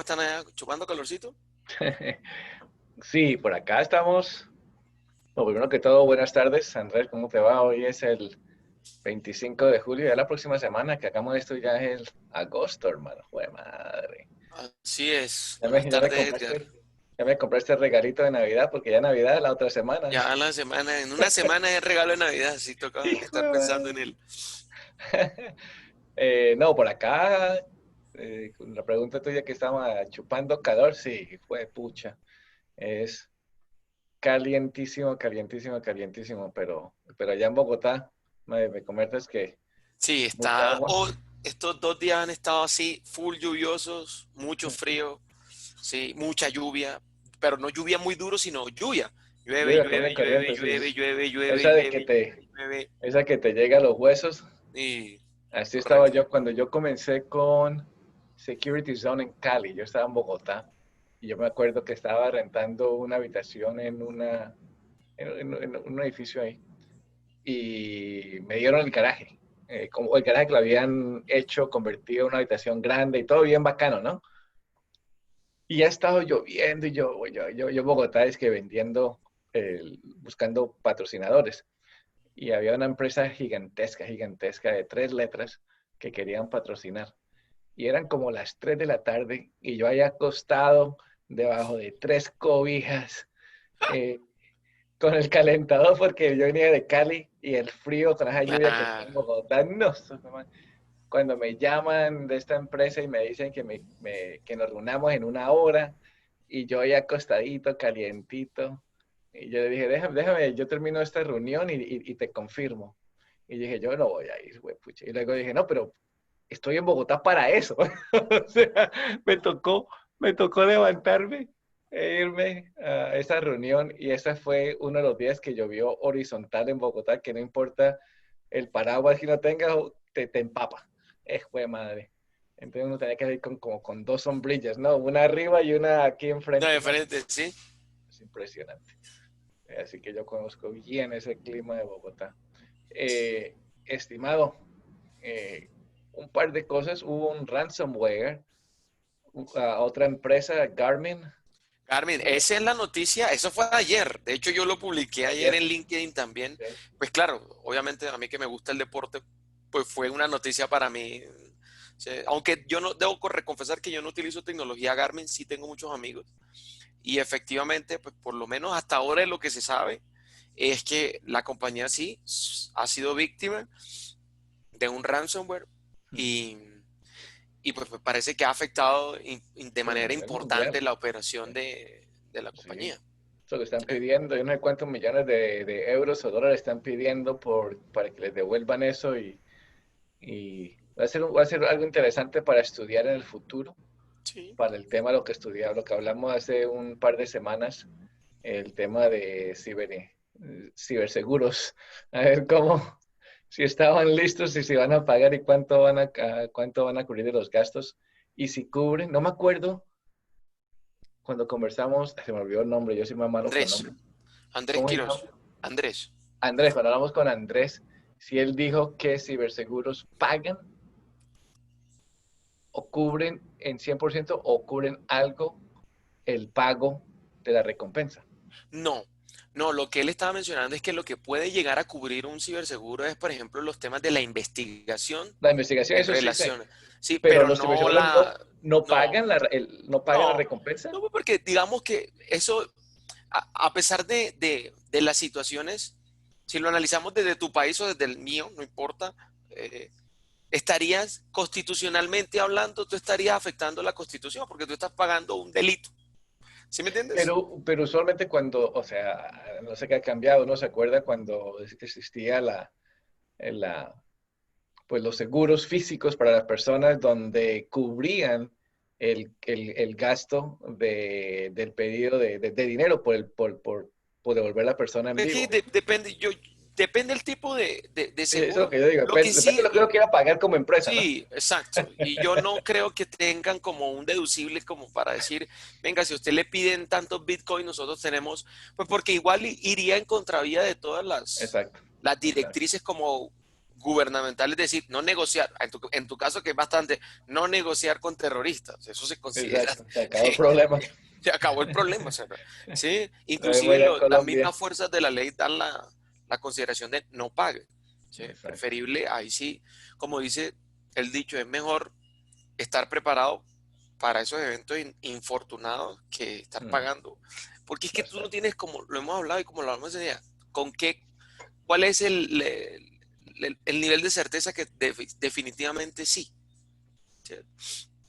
están allá chupando calorcito? Sí, por acá estamos. Lo primero que todo, buenas tardes, Andrés, ¿cómo te va? Hoy es el 25 de julio, ya la próxima semana que hagamos esto ya es el agosto, hermano. Jue madre. Así es. Ya Buenas me, ya me tardes, Edgar. compraste, ya me compraste el regalito de Navidad porque ya Navidad es la otra semana. Ya la semana, en una semana es regalo de Navidad, así toca Hijo estar de pensando madre. en él. No, por acá, con la pregunta tuya que estaba chupando calor, sí, fue pucha. Es calientísimo, calientísimo, calientísimo, pero allá en Bogotá me comentas que Sí, mucha agua. estos 2 días han estado así, full lluviosos, mucho frío, sí, mucha lluvia, pero no lluvia muy duro, sino lluvia. Llueve, Lluvia común llueve, y llueve, corriente, sí. llueve, llueve, llueve, Esa de que llueve, te, llueve. esa que te llega a los huesos. Y Así estaba correcto. yo cuando yo comencé con Security Zone en Cali. Yo estaba en Bogotá y yo me acuerdo que estaba rentando una habitación en un edificio ahí y me dieron el garaje. Como el garaje que lo habían hecho, convertido en una habitación grande y todo bien bacano, ¿no? Y ha estado lloviendo y yo en Bogotá es que vendiendo, buscando patrocinadores. Y había una empresa gigantesca, gigantesca de 3 letras que querían patrocinar. Y eran como las 3 de la tarde y yo había acostado debajo de 3 cobijas eh, con el calentador porque yo venía de Cali y el frío con esa lluvia que está en Claro. Bogotá, no, cuando me llaman de esta empresa y me dicen que nos reunamos en una hora y yo ahí acostadito, calientito, y yo le dije, déjame, yo termino esta reunión y te confirmo. Y dije, yo no voy a ir, güey, pucha. Y luego dije, no, pero estoy en Bogotá para eso. O sea, me tocó levantarme e irme a esa reunión y ese fue uno de los días que llovió horizontal en Bogotá, que no importa el paraguas que no tengas, te empapa. Fue madre. Entonces uno tenía que ir como con dos sombrillas, ¿no? Una arriba y una aquí No, enfrente, ¿no? diferente, sí. Es impresionante. Así que yo conozco bien ese clima de Bogotá. Estimado, eh, un par de cosas. Hubo un ransomware a otra empresa, Garmin, Carmen, esa es la noticia, eso fue ayer, de hecho yo lo publiqué ayer ayer. en LinkedIn también, ¿Sí? pues claro, obviamente a mí que me gusta el deporte, pues fue una noticia para mí, sí, aunque yo no debo confesar que yo no utilizo tecnología Garmin, sí tengo muchos amigos y efectivamente, pues por lo menos hasta ahora lo que se sabe es que la compañía sí ha sido víctima de un ransomware y, y pues me parece que ha afectado de Bueno, a manera nivel importante mundial. la operación de la Sí. compañía. Eso que están pidiendo, yo no sé cuántos millones de euros o dólares están pidiendo para que les devuelvan eso y va a ser algo interesante para estudiar en el futuro, Sí. para el tema de lo que estudiamos, lo que hablamos hace un par de semanas, el tema de ciberseguros, a ver si estaban listos y si van a pagar y cuánto van a cubrir de los gastos y si cubren, no me acuerdo cuando conversamos, se me olvidó el nombre, yo soy más malo con Andrés, nombres. Andrés ¿Cómo se llama? Quiroz, Andrés. Andrés, cuando hablamos con Andrés, si él dijo que ciberseguros pagan o cubren en 100% o cubren algo el pago de la recompensa. No, no, lo que él estaba mencionando es que lo que puede llegar a cubrir un ciberseguro es, por ejemplo, los temas de la investigación La investigación, en eso sí sé, relación. Sí, pero pero los no ciberseguros no, no no, pagan la no, recompensa. no, porque digamos que eso, a pesar de las situaciones, si lo analizamos desde tu país o desde el mío, no importa, estarías constitucionalmente hablando, tú estarías afectando la constitución porque tú estás pagando un delito. ¿Sí me entiendes? Pero usualmente cuando, o sea, no sé qué ha cambiado, ¿no? Se acuerda cuando existía la, pues los seguros físicos para las personas donde cubrían el gasto del pedido de dinero por devolver a la persona en Es que vivo. depende el tipo de Eso es lo seguro. que yo digo, Lo que depende sí, de lo que uno quiera pagar como empresa, ¿no? sí, exacto. Y yo no creo que tengan como un deducible como para decir, venga, si a usted le piden tantos Bitcoin, nosotros tenemos, pues porque igual iría en contravía de todas Exacto, las exacto. directrices como gubernamental, es decir, no negociar, en tu caso que es bastante, no negociar con terroristas, eso se considera, Exacto, se acabó el problema. se acabó el problema, ¿sí? Lo mismo Inclusive allá en las Colombia. mismas fuerzas de la ley dan la consideración de no pague, ¿sí? Exacto. Preferible, ahí sí, como dice el dicho, es mejor estar preparado para esos eventos infortunados que estar Mm, pagando. Porque es que tú no bastante. tienes, como lo hemos hablado y como lo hablamos ese día, con qué, cuál es el nivel de certeza que definitivamente sí. ¿Sí?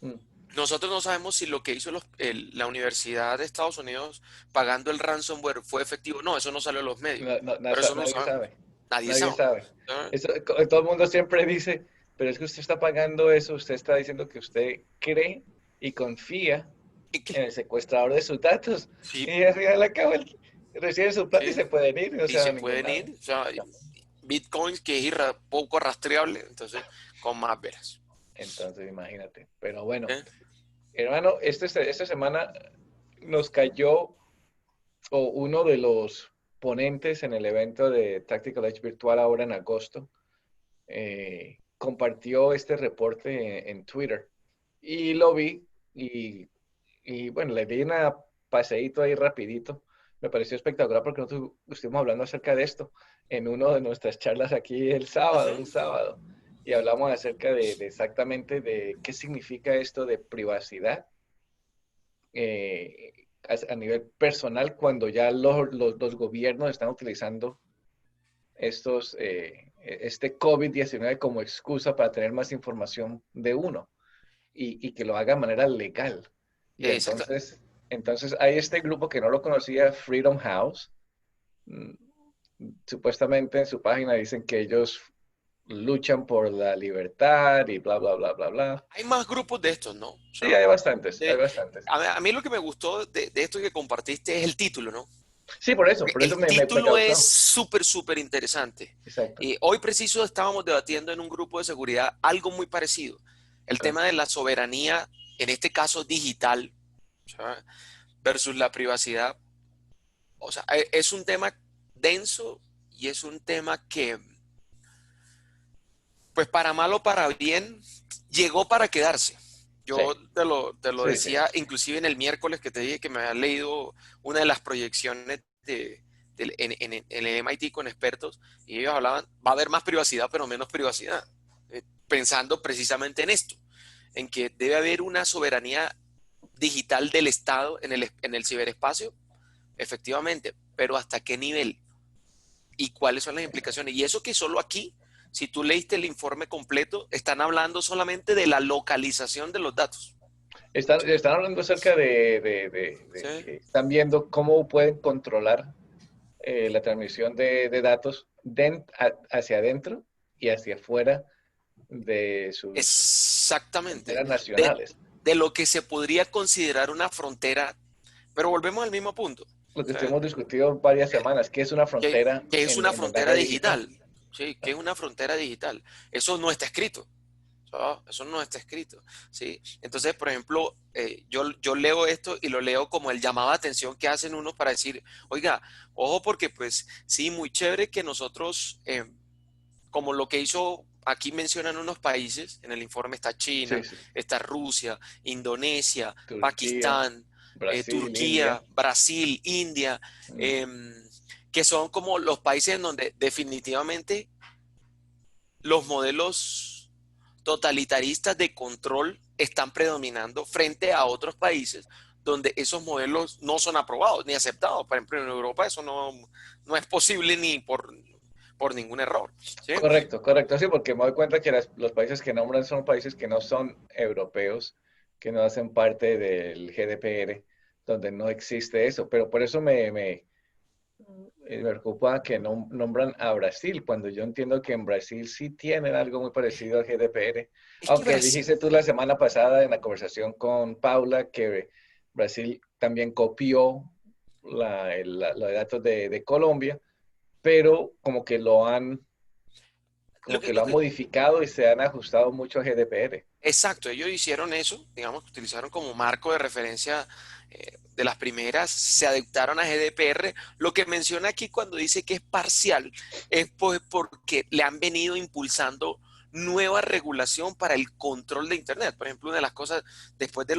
Mm. Nosotros no sabemos si lo que hizo la Universidad de Estados Unidos pagando el ransomware fue efectivo. No, eso no salió en los medios. Pero eso no lo Nadie sabemos. sabe. Nadie Nadie sabe. sabe. ¿No? Eso, todo el mundo siempre dice, pero es que usted está pagando eso, usted está diciendo que usted cree y confía ¿Y qué? en el secuestrador de sus datos. Sí, Y al final acaba recibe su plata y sí. se pueden ir, no Y se va a se ningún pueden lado. ir. O sea, bitcoins que es poco rastreable, entonces con más veras. Entonces, imagínate. Pero bueno, ¿Eh? hermano, esta semana nos cayó o uno de los ponentes en el evento de Tactical Edge Virtual ahora en agosto, compartió este reporte en Twitter y lo vi y bueno, le di una paseíto ahí rapidito. Me pareció espectacular porque nosotros estuvimos hablando acerca de esto en una de nuestras charlas aquí el sábado, un Ujú. sábado, y hablamos acerca de exactamente de qué significa esto de privacidad a nivel personal cuando ya los gobiernos están utilizando este COVID-19 como excusa para tener más información de uno y que lo haga de manera legal. Y Exacto. entonces hay este grupo que no lo conocía, Freedom House. Mm, Supuestamente en su página dicen que ellos luchan por la libertad y bla, bla, bla, bla, bla. Hay más grupos de estos, ¿no? O Sí, sea, hay de- bastantes. a mí lo que me gustó de esto que compartiste es el título, ¿no? Sí, por eso El me título es causó. súper, súper interesante. Exacto. Hoy preciso estábamos debatiendo en un grupo de seguridad algo muy parecido. El Sí, tema de la soberanía, en este caso digital, ¿sabes? Versus la privacidad. O sea, es un tema denso y es un tema que, pues para mal o para bien, llegó para quedarse. sí, Yo te lo sí, sí. decía inclusive en el miércoles que te dije que me había leído una de las proyecciones en el MIT con expertos y ellos hablaban, va a haber más privacidad pero menos privacidad, pensando precisamente en esto, en que debe haber una soberanía digital del Estado en el ciberespacio, efectivamente, pero ¿hasta qué nivel? ¿Y cuáles son las implicaciones? Y eso que solo aquí, si tú leíste el informe completo, están hablando solamente de la localización de los datos. Están hablando acerca ¿Sí? de que están viendo cómo pueden controlar la transmisión de datos hacia adentro y hacia afuera de sus Exactamente. fronteras nacionales. De lo que se podría considerar una frontera, pero volvemos al mismo punto. Lo que ¿Sí? hemos discutido varias semanas, que es una frontera Que es una en el frontera área digital. digital. ¿Sí? Que es una frontera digital. Eso no está escrito. Eso no está escrito, ¿sí? Entonces, por ejemplo, yo leo esto y lo leo como el llamado de atención que hacen unos para decir, oiga, ojo porque pues sí, muy chévere que nosotros, como lo que hizo, aquí mencionan unos países, en el informe está Sí, China, sí. está Rusia, Indonesia, Turquía, Pakistán, Brasil, Turquía, India. Brasil, India, Mm. eh, que son como los países en donde definitivamente los modelos totalitaristas de control están predominando frente a otros países donde esos modelos no son aprobados ni aceptados. Por ejemplo, en Europa eso no es posible ni por ningún error. ¿Sí? Correcto, correcto. Sí, porque me doy cuenta que los países que nombran son países que no son europeos, que no hacen parte del GDPR, donde no existe eso. Pero por eso me preocupa que no nombran a Brasil, cuando yo entiendo que en Brasil sí tienen algo muy parecido al GDPR. Es que Aunque Brasil, dijiste tú la semana pasada en la conversación con Paula que Brasil también copió los datos de Colombia, pero lo como que, que lo lo han que, modificado y se han ajustado mucho a GDPR. exacto, ellos hicieron eso, digamos, utilizaron como marco de referencia de las primeras, se adaptaron a GDPR. Lo que menciona aquí cuando dice que es parcial es pues porque le han venido impulsando nueva regulación para el control de Internet. Por ejemplo, una de las cosas después de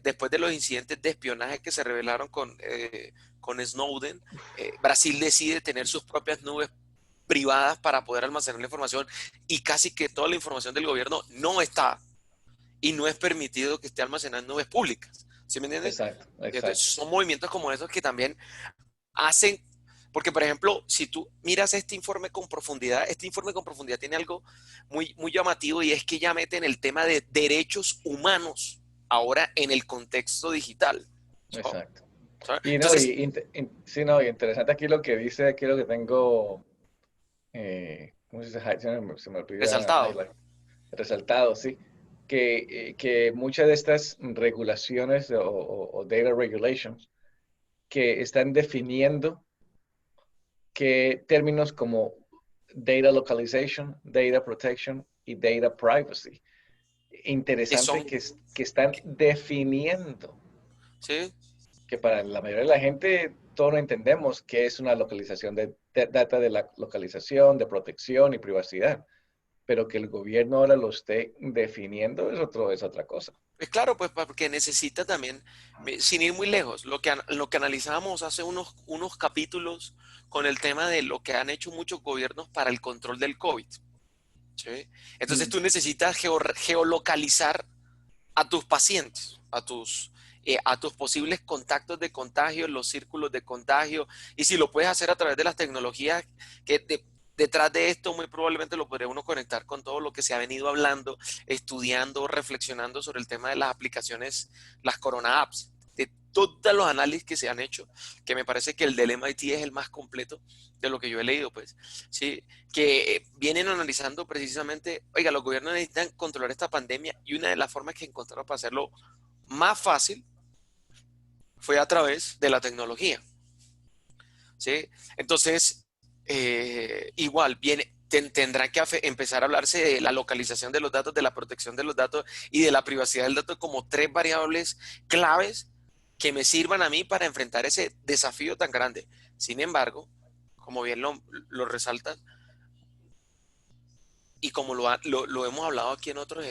después de los incidentes de espionaje que se revelaron con Snowden, Brasil decide tener sus propias nubes privadas para poder almacenar la información y casi que toda la información del gobierno no está y no es permitido que esté almacenada en nubes públicas. ¿Sí me entiendes? Exacto, Entonces, exacto. son movimientos como esos que también hacen, porque por ejemplo, si tú miras este informe con profundidad tiene algo muy llamativo y es que ya meten el tema de derechos humanos ahora en el contexto digital. Exacto. Y no, Entonces, sí, no, y interesante aquí lo que dice, aquí lo que tengo, ¿cómo se dice? Se me olvida resaltado. highlight, resaltado, sí, que muchas de estas regulaciones o data regulations que están definiendo que términos como data localization, data protection y data privacy. Que Interesante son, que están definiendo ¿sí? que para la mayoría de la gente todos no entendemos qué es una localización de data de la localización, de protección y privacidad, pero que el gobierno ahora lo esté definiendo es otra cosa. Pues claro, pues porque necesita también, sin ir muy lejos, lo que analizábamos hace unos capítulos con el tema de lo que han hecho muchos gobiernos para el control del COVID. ¿Sí? Entonces Mm, tú necesitas geolocalizar a tus pacientes, a tus posibles contactos de contagio, los círculos de contagio, y si lo puedes hacer a través de las tecnologías detrás de esto, muy probablemente lo podría uno conectar con todo lo que se ha venido hablando, estudiando, reflexionando sobre el tema de las aplicaciones, las Corona Apps, de todos los análisis que se han hecho, que me parece que el del MIT es el más completo de lo que yo he leído, pues, sí, que vienen analizando precisamente, oiga, los gobiernos necesitan controlar esta pandemia y una de las formas que encontraron para hacerlo más fácil fue a través de la tecnología, ¿sí? Entonces, igual, tendrá que empezar a hablarse de la localización de los datos, de la protección de los datos y de la privacidad del dato como tres variables claves que me sirvan a mí para enfrentar ese desafío tan grande. Sin embargo, como bien lo resaltas, y como lo hemos hablado aquí en otros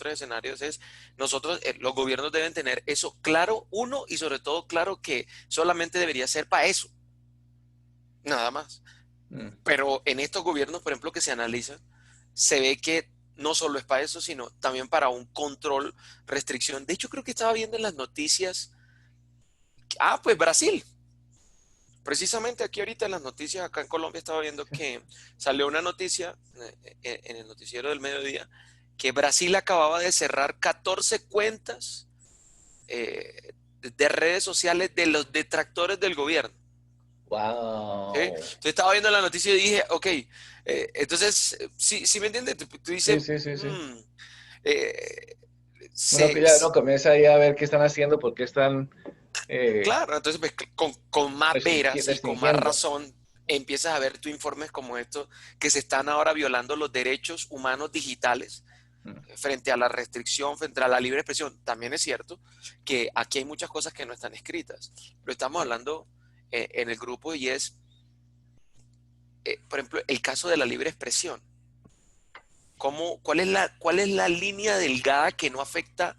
escenarios, es nosotros, los gobiernos deben tener eso claro, uno, y sobre todo claro que solamente debería ser para eso, nada más. mm. Pero en estos gobiernos, por ejemplo, que se analizan, se ve que no solo es para eso, sino también para un control, restricción. De hecho, creo que estaba viendo en las noticias, pues Brasil. Precisamente aquí ahorita en las noticias, acá en Colombia estaba viendo que salió una noticia en el noticiero del mediodía que Brasil acababa de cerrar 14 cuentas de redes sociales de los detractores del gobierno. ¿Sí? Wow. Entonces estaba viendo la noticia y dije, ok, entonces, sí me entiendes, tú Sí, dices, sí, sí, sí. eh, Uno que se, ya no comienza ahí a ver qué están haciendo, por qué están claro, entonces pues, con más veras y con más restringiendo. razón empiezas a ver tu informes como estos que se están ahora violando los derechos humanos digitales Mm, frente a la restricción, frente a la libre expresión. También es cierto que aquí hay muchas cosas que no están escritas. Lo estamos sí. hablando en el grupo y es, por ejemplo, el caso de la libre expresión. ¿Cuál es la línea delgada que no afecta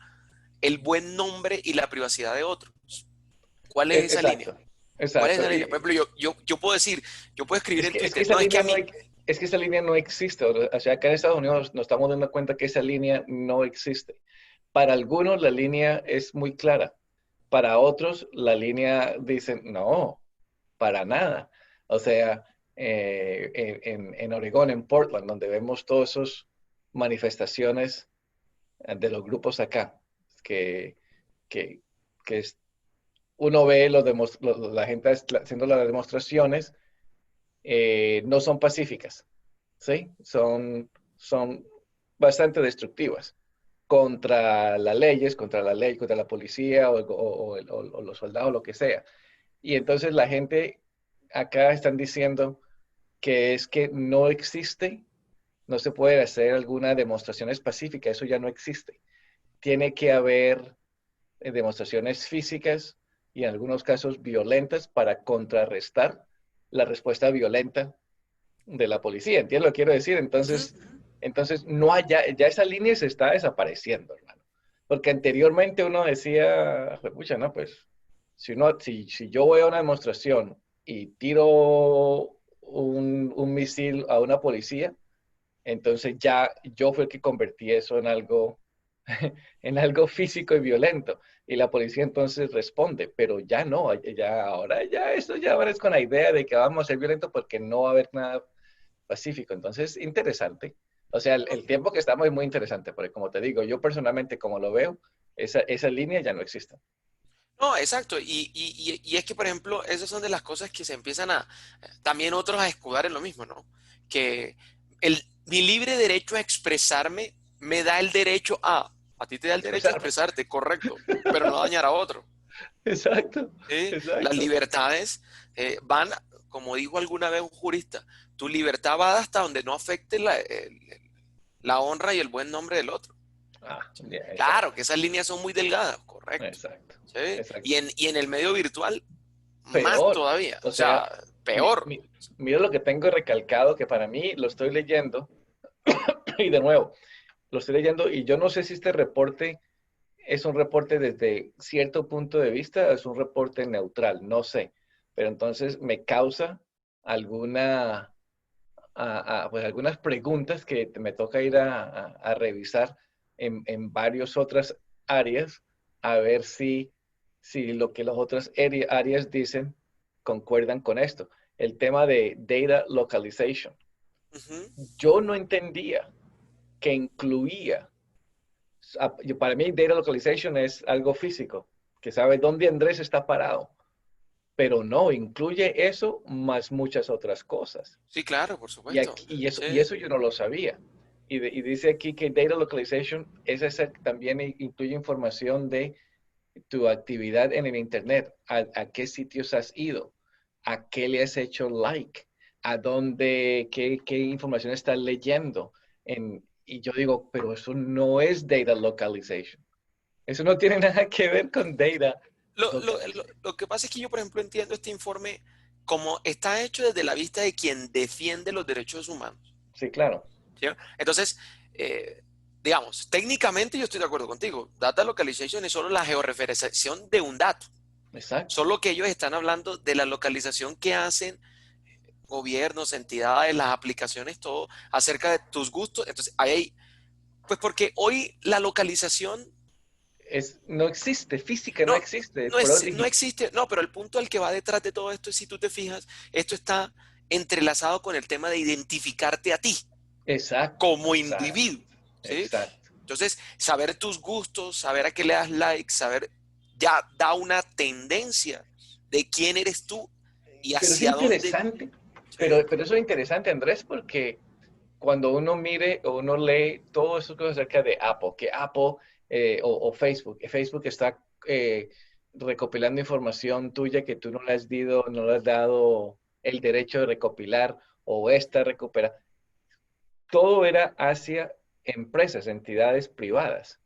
el buen nombre y la privacidad de otros? ¿Cuál es esa línea? Exacto, ¿Cuál es exacto. esa línea? Por ejemplo, yo puedo decir, yo puedo escribir en Es que Twitter, esa no, es que línea a no, mí, es que esa línea no existe. O sea, acá en Estados Unidos nos estamos dando cuenta que esa línea no existe. Para algunos la línea es muy clara. Para otros la línea dicen, no, para nada. O sea, en Oregón, en Portland, donde vemos todas esas manifestaciones de los grupos acá, que, que, que uno ve la gente haciendo las demostraciones, no son pacíficas, ¿sí? Son bastante destructivas contra las leyes, contra la ley, contra la policía o los soldados, lo que sea. Y entonces la gente acá están diciendo que es que no existe, no se puede hacer alguna demostración pacífica, eso ya no existe. Tiene que haber demostraciones físicas y en algunos casos violentas para contrarrestar la respuesta violenta de la policía. ¿Entiendes lo que quiero decir? Ujú. Entonces no hay, ya esa línea se está desapareciendo, hermano. Porque anteriormente uno decía, pucha, no, pues, si yo voy a una demostración y tiro un misil a una policía, entonces ya yo fui el que convertí eso en algo, en algo físico y violento. Y la policía entonces responde, pero ya no, ya ahora ya eso ya ahora es con la idea de que vamos a ser violentos porque no va a haber nada pacífico. Entonces, interesante. O sea, el tiempo que estamos es muy interesante, porque como te digo, yo personalmente como lo veo, esa línea ya no existe. No, exacto. Y es que, por ejemplo, esas son de las cosas que se empiezan a, también otros a escudar en lo mismo, ¿no? Que mi libre derecho a expresarme me da el derecho a ti te da el derecho a Expresarme. expresarte, correcto, pero no dañar a otro. Exacto, ¿Sí? Las exacto. libertades van, como dijo alguna vez un jurista, tu libertad va hasta donde no afecte la honra y el buen nombre del otro. Ah, ya, Claro exacto, que esas líneas son muy delgadas, correcto. exacto, ¿Sí? exacto. Y en el medio virtual, más Peor. todavía, O o sea, sea, mi- peor. mi- mira lo que tengo recalcado, que para mí lo estoy leyendo, y de nuevo, lo estoy leyendo, y yo no sé si este reporte es un reporte desde cierto punto de vista, es un reporte neutral, no sé. Pero entonces me causa alguna, pues algunas preguntas que me toca ir a revisar en varias otras áreas, a ver si lo que las otras áreas dicen concuerdan con esto. El tema de data localization. Ujú. Yo no entendía que incluía para mí, data localization es algo físico, que sabe dónde Andrés está parado, pero no, incluye eso más muchas otras cosas. Sí, claro, por Y, supuesto. aquí, y Sí, eso yo no lo sabía. Y dice aquí que data localization es esa, también incluye información de tu actividad en el Internet, a qué sitios has ido, a qué le has hecho like, a dónde, qué información estás leyendo. Y yo digo, pero eso no es data localization. Eso no tiene nada que ver con data localization. lo que pasa es que yo, por ejemplo, entiendo este informe como está hecho desde la vista de quien defiende los derechos humanos. Sí, claro. ¿Sí? Entonces, eh, digamos, técnicamente yo estoy de acuerdo contigo. Data localization es solo la georreferenciación de un dato. Exacto. Solo que ellos están hablando de la localización que hacen gobiernos, entidades, las aplicaciones, todo acerca de tus gustos. Entonces, pues porque hoy la localización No existe, física no no, existe, no, pero no existe, no, pero el punto al que va detrás de todo esto es, si tú te fijas, esto está entrelazado con el tema de identificarte a ti exacto, como exacto, individuo, ¿sí? exacto. Entonces, saber tus gustos, saber a qué le das like, saber, ya da una tendencia de quién eres tú y Pero es hacia dónde. interesante, ¿Sí? pero eso es interesante, Andrés, porque cuando uno mire o uno lee todo eso acerca de Apple, que Apple o Facebook, Facebook está recopilando información tuya que tú no le has dado, no le has dado el derecho de recopilar o esta recupera. Todo era hacia empresas, entidades privadas.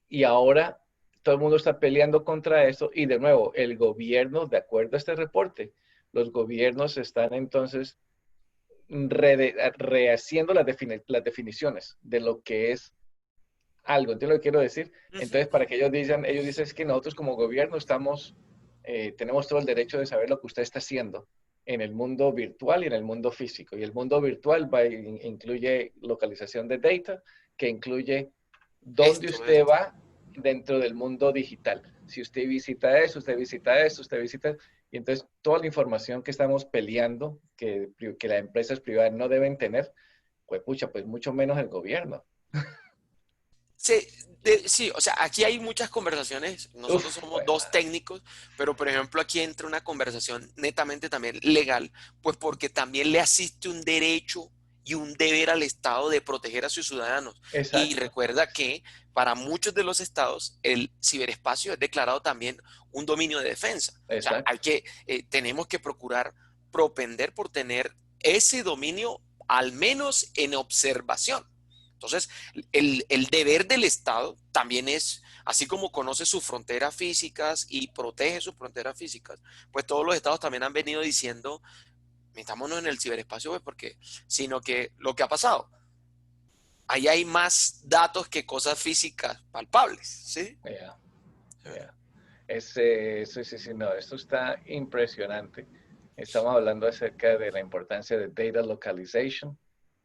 Y ahora todo el mundo está peleando contra eso y de nuevo, el gobierno, de acuerdo a este reporte, los gobiernos están entonces rehaciendo las definiciones de lo que es algo. ¿Entiendes lo que quiero decir? Ujú. Entonces, para que ellos dicen es que nosotros como gobierno tenemos todo el derecho de saber lo que usted está haciendo en el mundo virtual y en el mundo físico. Y el mundo virtual incluye localización de data, que incluye dónde Esto, usted esto. va dentro del mundo digital. Si usted visita eso, usted visita esto, usted visita... Y entonces toda la información que estamos peleando, que las empresas privadas no deben tener, pues pucha, pues mucho menos el gobierno. Sí, sí, o sea, aquí hay muchas conversaciones. Nosotros Uf, somos pues dos madre. técnicos, pero por ejemplo aquí entra una conversación netamente también legal, pues porque también le asiste un derecho y un deber al Estado de proteger a sus ciudadanos. Y Exacto, recuerda que para muchos de los estados el ciberespacio es declarado también un dominio de defensa. O sea, exacto, tenemos que procurar propender por tener ese dominio al menos en observación. Entonces, el deber del Estado también es, así como conoce sus fronteras físicas y protege sus fronteras físicas, pues todos los estados también han venido diciendo, metámonos en el ciberespacio, pues porque, sino que lo que ha pasado, ahí hay más datos que cosas físicas palpables, ¿sí? Yeah, yeah. Sí, sí, sí, no, esto está impresionante. Estamos hablando acerca de la importancia de data localization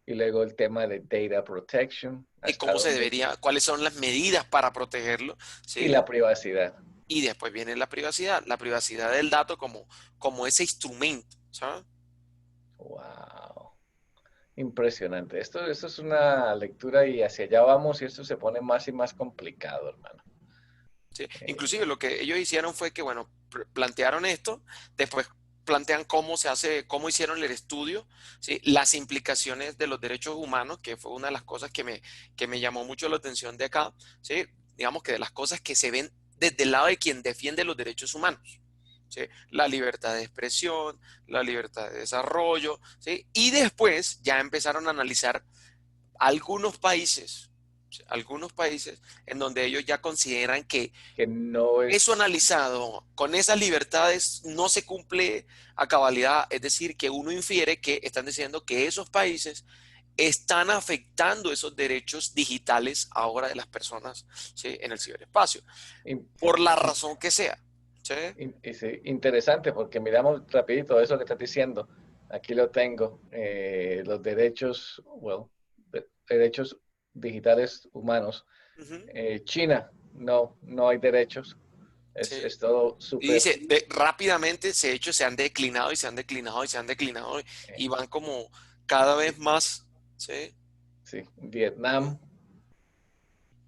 y luego el tema de data protection, Y hasta cómo se dónde, debería, cuáles son las medidas para protegerlo, y ¿sí? la privacidad. Y después viene la privacidad del dato como ese instrumento, ¿sabes? Wow, impresionante. Esto es una lectura y hacia allá vamos y esto se pone más y más complicado, hermano. ¿Sí? Eh, Inclusive lo que ellos hicieron fue que, bueno, plantearon esto, después plantean cómo se hace, cómo hicieron el estudio, ¿sí? Las implicaciones de los derechos humanos, que fue una de las cosas que me llamó mucho la atención de acá, ¿sí? Digamos que de las cosas que se ven desde el lado de quien defiende los derechos humanos. ¿Sí? La libertad de expresión, la libertad de desarrollo, ¿sí? Y después ya empezaron a analizar algunos países en donde ellos ya consideran que que no eso es, analizado con esas libertades no se cumple a cabalidad, es decir, que uno infiere que están diciendo que esos países están afectando esos derechos digitales ahora de las personas, ¿sí? En el ciberespacio, in- por la in- razón que sea. ¿Sí? sí, interesante porque miramos rapidito eso que estás diciendo. Aquí lo tengo. Los derechos, well, derechos digitales humanos. Ujú. China, no, no hay derechos. Sí. Es todo Y súper. dice, rápidamente se hecho, se han declinado y se han declinado y se han declinado y eh, van como cada sí, vez más, ¿sí? sí. Vietnam,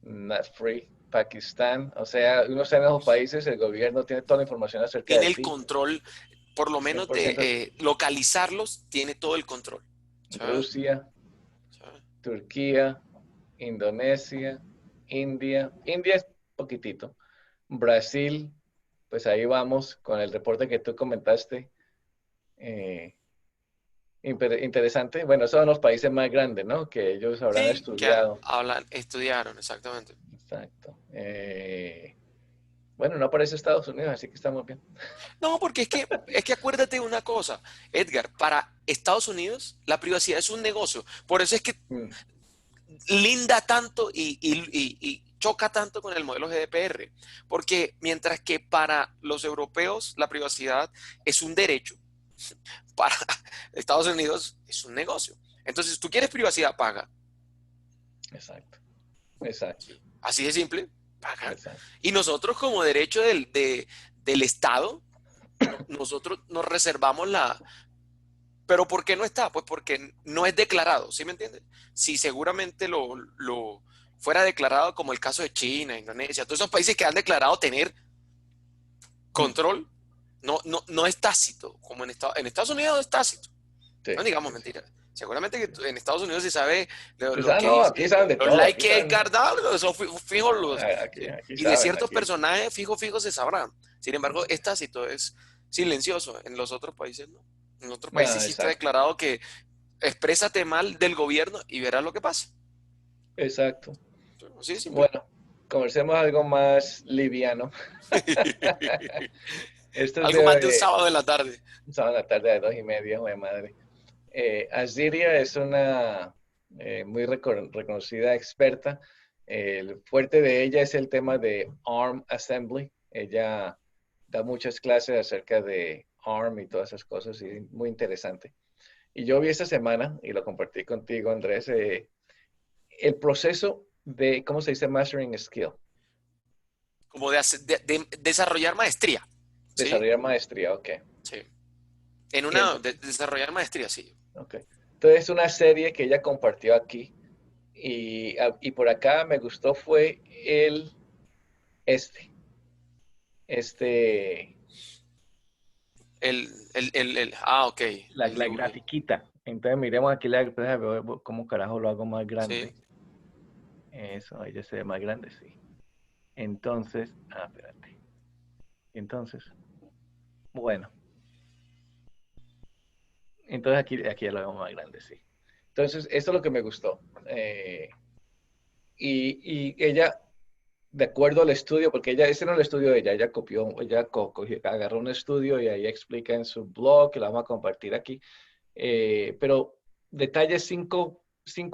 not free. Pakistán, o sea, uno está en esos países, el gobierno tiene toda la información acerca Tiene de el ti, control, por lo menos de 100%. localizarlos, tiene todo el control. ¿Sabes? Rusia, ¿Sabes? Turquía, Indonesia, India. India es poquitito. Brasil, pues ahí vamos con el reporte que tú comentaste. Eh, Interesante. Bueno, esos son los países más grandes, ¿no? Que ellos habrán Sí, que estudiado. hablan, estudiaron, exactamente. Exacto. Bueno, no aparece Estados Unidos, así que estamos bien. No, porque es que acuérdate de una cosa, Edgar, para Estados Unidos la privacidad es un negocio. Por eso es que Mm, linda tanto y choca tanto con el modelo GDPR. Porque mientras que para los europeos la privacidad es un derecho, para Estados Unidos es un negocio. Entonces, si tú quieres privacidad, paga. exacto, exacto, ¿Sí? Así de simple, paga. exacto. Y nosotros como derecho del Estado, nosotros nos reservamos la... ¿Pero por qué no está? Pues porque no es declarado, ¿sí me entiendes? Si seguramente lo fuera declarado como el caso de China, Indonesia, todos esos países que han declarado tener Mm, control, no es tácito, como en Estados Unidos es tácito. sí, No digamos sí, sí. mentira. Seguramente que en Estados Unidos se sabe Pues, lo que no, dice, aquí saben de los todo, likes aquí que hay saben. Cardano, eso fijo los, Aquí, ¿sí? aquí Y de saben, ciertos aquí. personajes fijo se sabrán. Sin embargo, es tácito, es silencioso. En los otros países no. En otros países No, sí está exacto, declarado que exprésate mal del gobierno y verás lo que pasa. exacto. Así de simple. Bueno, conversemos algo más liviano. Esto es Algo más de un de sábado de la tarde. sábado en la tarde de 2:30, de madre. Asiria es una muy reconocida experta. El fuerte de ella es el tema de ARM Assembly. Ella da muchas clases acerca de ARM y todas esas cosas y muy interesante. Y yo vi esta semana, y lo compartí contigo, Andrés, el proceso de, ¿cómo se dice? Mastering skill. Como de desarrollar maestría. ¿Sí? Desarrollar maestría, ok. Sí. En Y una, de desarrollar maestría, sí. ok. Entonces, es una serie que ella compartió aquí. Y por acá me gustó fue este, este, Ok. la grafiquita. Entonces miremos aquí déjame ver cómo carajo lo hago más Sí. grande. Eso, ahí ya se ve más grande, sí. Entonces, espérate. Entonces, bueno, entonces aquí ya lo hago más grande, sí. Entonces, esto es lo que me gustó. Y ella de acuerdo al estudio, porque ese no es el estudio de ella, ella copió, agarró un estudio y ahí explica en su blog, que la vamos a compartir aquí, pero detalla cinco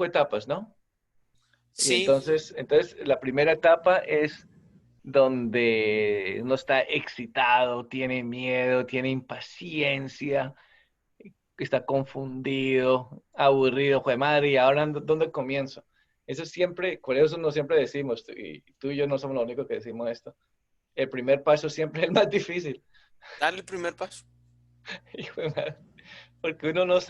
etapas, ¿no? Y Sí, entonces la primera etapa es donde uno está excitado, tiene miedo, tiene impaciencia, está confundido, aburrido, joder madre, ¿y ahora dónde comienzo? Eso siempre, por eso no siempre decimos, y tú y yo no somos los únicos que decimos esto, el primer paso siempre es el más difícil. dale el primer paso. Hijo de madre, porque uno no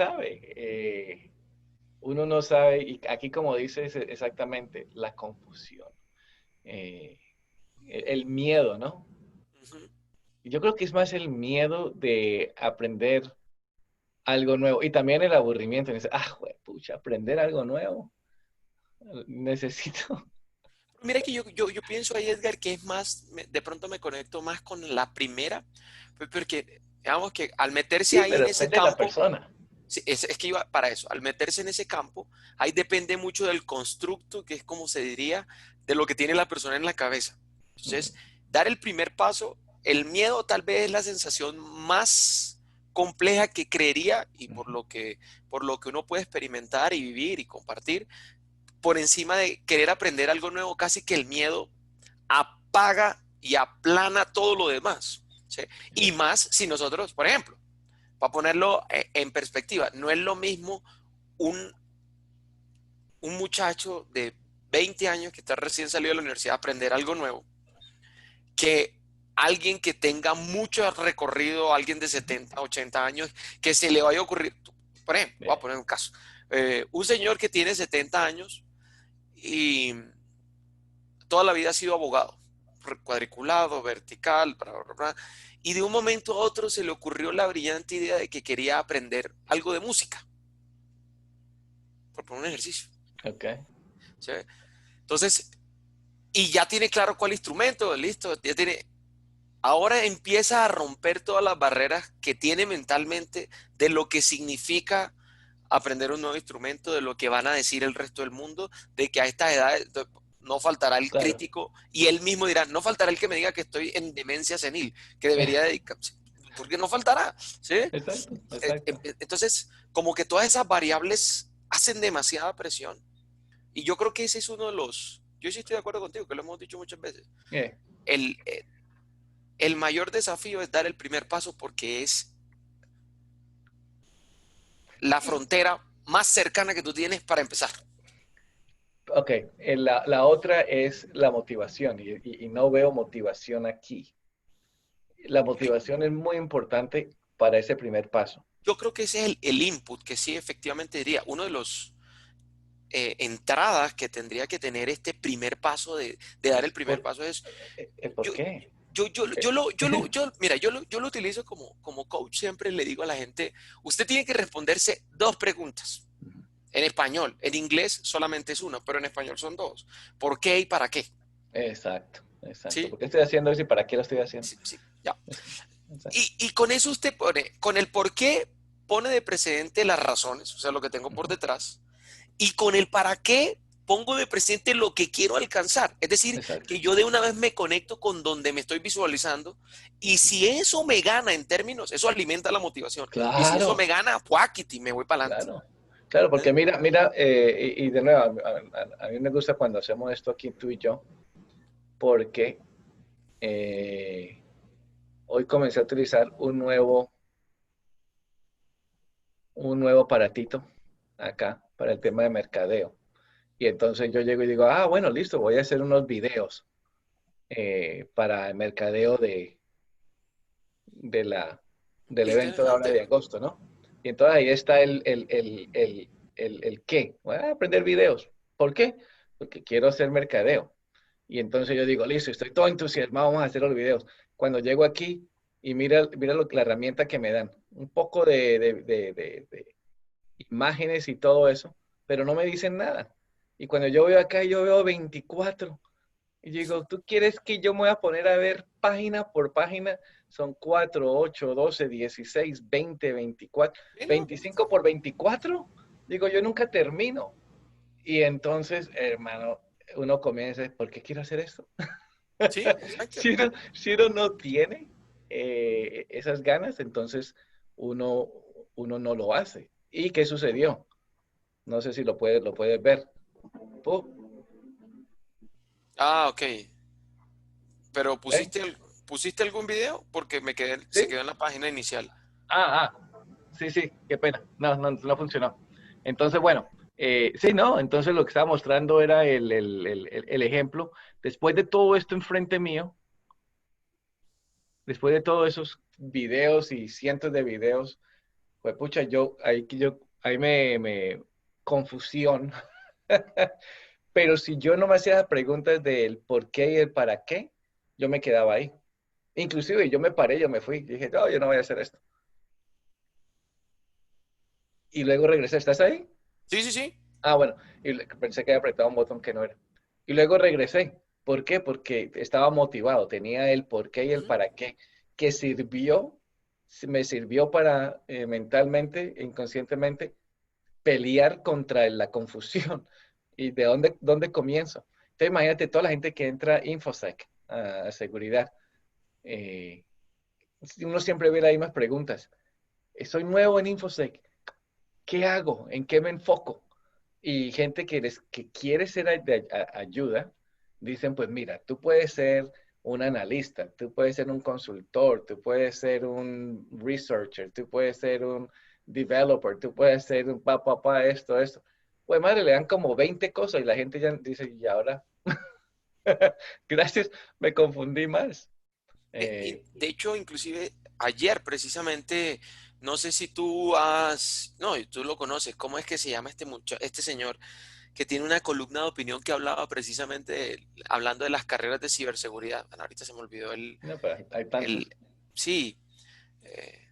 sabe, y aquí como dices exactamente, la confusión, eh, el miedo, ¿no? Ujú. Yo creo que es más el miedo de aprender algo nuevo y también el aburrimiento. Dice, pucha, aprender algo nuevo. Necesito. Mira que yo pienso ahí, Edgar, que es más, de pronto me conecto más con la primera, porque digamos que al meterse Sí, ahí pero en ese depende de la campo, persona. sí, es que iba para eso, al meterse en ese campo, ahí depende mucho del constructo, que es como se diría, de lo que tiene la persona en la cabeza. Entonces, dar el primer paso, el miedo tal vez es la sensación más compleja que creería y por lo que uno puede experimentar y vivir y compartir, por encima de querer aprender algo nuevo, casi que el miedo apaga y aplana todo lo demás. ¿Sí? Y Sí. más si nosotros, por ejemplo, para ponerlo en perspectiva, no es lo mismo un, un muchacho de 20 años que está recién salido de la universidad a aprender algo nuevo que alguien que tenga mucho recorrido, alguien de 70, 80 años, que se le vaya a ocurrir, por ejemplo, voy a Eh, poner un caso, un señor que tiene 70 años y toda la vida ha sido abogado, cuadriculado, vertical, bla, bla, bla, y de un momento a otro se le ocurrió la brillante idea de que quería aprender algo de música, por poner un ejercicio. ok. ¿Sí? Entonces, y ya tiene claro cuál instrumento, listo, ya tiene, ahora empieza a romper todas las barreras que tiene mentalmente de lo que significa aprender un nuevo instrumento, de lo que van a decir el resto del mundo, de que a estas edades no faltará el Claro. crítico y él mismo dirá, no faltará el que me diga que estoy en demencia senil, que debería dedicarse, porque no faltará, ¿sí? Exacto, exacto. Entonces, como que todas esas variables hacen demasiada presión y yo creo que ese es uno de los, yo sí estoy de acuerdo contigo, que lo hemos dicho muchas veces, Eh, el, el mayor desafío es dar el primer paso porque es la frontera más cercana que tú tienes para empezar. ok, la otra es la motivación y no veo motivación aquí. La motivación es muy importante para ese primer paso. Yo creo que ese es el input que sí efectivamente diría, uno de los entradas que tendría que tener este primer paso de dar el primer ¿Por, paso es, ¿por yo, qué? mira, yo lo utilizo como coach, siempre le digo a la gente, usted tiene que responderse dos preguntas en español, en inglés solamente es una, pero en español son dos, ¿por qué y para qué? Exacto, exacto. ¿Sí? ¿Por qué estoy haciendo eso y para qué lo estoy haciendo? Sí, sí, ya. Exacto. Y con eso usted pone, con el por qué pone de precedente las razones, o sea, lo que tengo por Ujú, detrás, y con el para qué pongo de presente lo que quiero alcanzar. Es decir, exacto. que yo de una vez me conecto con donde me estoy visualizando y si eso me gana en términos, eso alimenta la motivación. Y si eso me Claro, gana, ¡puáquiti! Me voy para adelante. claro. Claro, porque ¿Eh? mira, y de nuevo, a mí me gusta cuando hacemos esto aquí tú y yo, porque eh, hoy comencé a utilizar un nuevo aparatito acá para el tema de mercadeo. Y entonces yo llego y digo, bueno, listo, voy a hacer unos videos para el mercadeo de la, del evento de ahora Interesante. de agosto, ¿no? Y entonces ahí está el qué. Voy a aprender videos. ¿Por qué? Porque quiero hacer mercadeo. Y entonces yo digo, listo, estoy todo entusiasmado, vamos a hacer los videos. Cuando llego aquí y mira la herramienta que me dan, un poco de imágenes y todo eso, pero no me dicen nada. Y cuando yo veo acá, yo veo 24. Y yo digo, ¿tú quieres que yo me voy a poner a ver página por página? Son 4, 8, 12, 16, 20, 24, ¿Sí, no? 25 por 24. Digo, yo nunca termino. Y entonces, hermano, uno comienza, ¿por qué quiero hacer esto? Sí, exacto. Si uno no tiene esas ganas, entonces uno, uno no lo hace. ¿Y qué sucedió? No sé si lo puedes ver. ¡Pum! Ah, ok. Pero ¿Eh? pusiste algún video porque se ¿Sí? quedó en la página inicial. Sí, sí, qué pena. No, no, no funcionó. Entonces, bueno, sí, no, entonces lo que estaba mostrando era el ejemplo. Después de todo esto enfrente mío, después de todos esos videos y cientos de videos, pues pucha, ahí confusión. Pero si yo no me hacía las preguntas del por qué y el para qué, yo me quedaba ahí. Inclusive yo me paré, yo me fui, dije, no, yo no voy a hacer esto. Y luego regresé, ¿estás ahí? Sí, sí, sí. Bueno, pensé que había apretado un botón que no era. Y luego regresé. ¿Por qué? Porque estaba motivado, tenía el por qué y el Ujú. para qué, que me sirvió para mentalmente, inconscientemente, pelear contra la confusión. ¿Y de dónde comienzo? Entonces imagínate toda la gente que entra a InfoSec, a seguridad. eh, Uno siempre ve las mismas preguntas. Soy nuevo en InfoSec. ¿Qué hago? ¿En qué me enfoco? Y gente que quiere ser de ayuda, dicen, pues mira, tú puedes ser un analista, tú puedes ser un consultor, tú puedes ser un researcher, tú puedes ser un developer, tú puedes ser un esto. Pues madre, le dan como 20 cosas y la gente ya dice, y ahora, gracias, me confundí más. Y Eh, de hecho, inclusive ayer precisamente, no sé si no, y tú lo conoces, ¿cómo es que se llama este señor que tiene una columna de opinión que hablaba precisamente, hablando de las carreras de ciberseguridad? Bueno, ahorita se me olvidó no, pero hay el, tantos. sí, eh,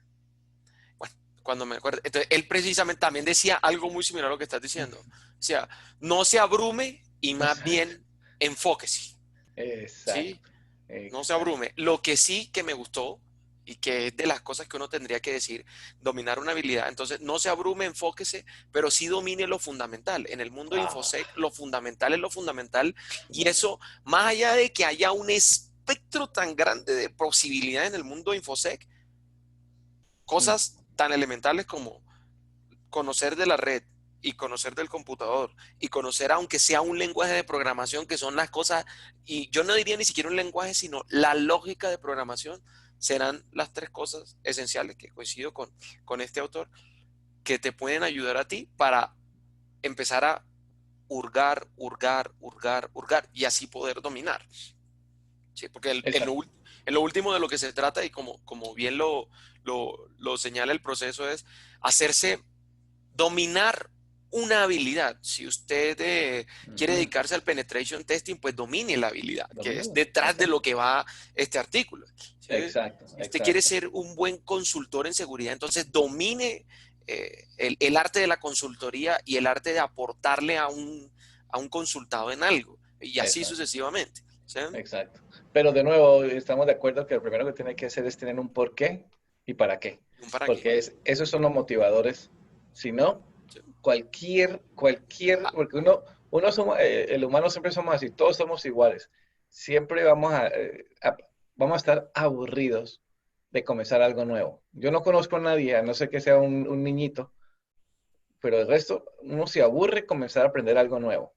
bueno, cuando me acuerdo. Entonces, él precisamente también decía algo muy similar a lo que estás diciendo. O sea, no se abrume y más Exacto, bien enfóquese, ¿sí? exacto, No se exacto. abrume. Lo que sí que me gustó y que es de las cosas que uno tendría que decir, dominar una habilidad. Entonces, no se abrume, enfóquese, pero sí domine lo fundamental. En el mundo de Ah, InfoSec, lo fundamental es lo fundamental y eso, más allá de que haya un espectro tan grande de posibilidades en el mundo de InfoSec, mm, cosas tan elementales como conocer de la red y conocer del computador y conocer aunque sea un lenguaje de programación que son las cosas, y yo no diría ni siquiera un lenguaje, sino la lógica de programación, serán las tres cosas esenciales que coincido con este autor, que te pueden ayudar a ti para empezar a hurgar, hurgar, hurgar, hurgar y así poder dominar. ¿Sí? Porque exacto. en lo último de lo que se trata, y como bien lo señala el proceso, es hacerse dominar una habilidad. Si usted quiere Ujú. dedicarse al penetration testing, pues domine la habilidad, que es Domínalo. detrás de lo Exacto. que va este artículo. ¿Sí? Exacto, Si usted quiere exacto. ser un buen consultor en seguridad, entonces domine el arte de la consultoría y el arte de aportarle a un consultado en algo, y así Exacto, sucesivamente. ¿Sí? exacto. Pero de nuevo, estamos de acuerdo que lo primero que tiene que hacer es tener un por qué y para qué. ¿Un para qué? Porque esos son los motivadores. Si no, ¿Sí? porque el humano siempre somos así, todos somos iguales. Siempre vamos a estar aburridos de comenzar algo nuevo. Yo no conozco a nadie, a no ser que sea un niñito, pero el resto, uno se aburre comenzar a aprender algo nuevo.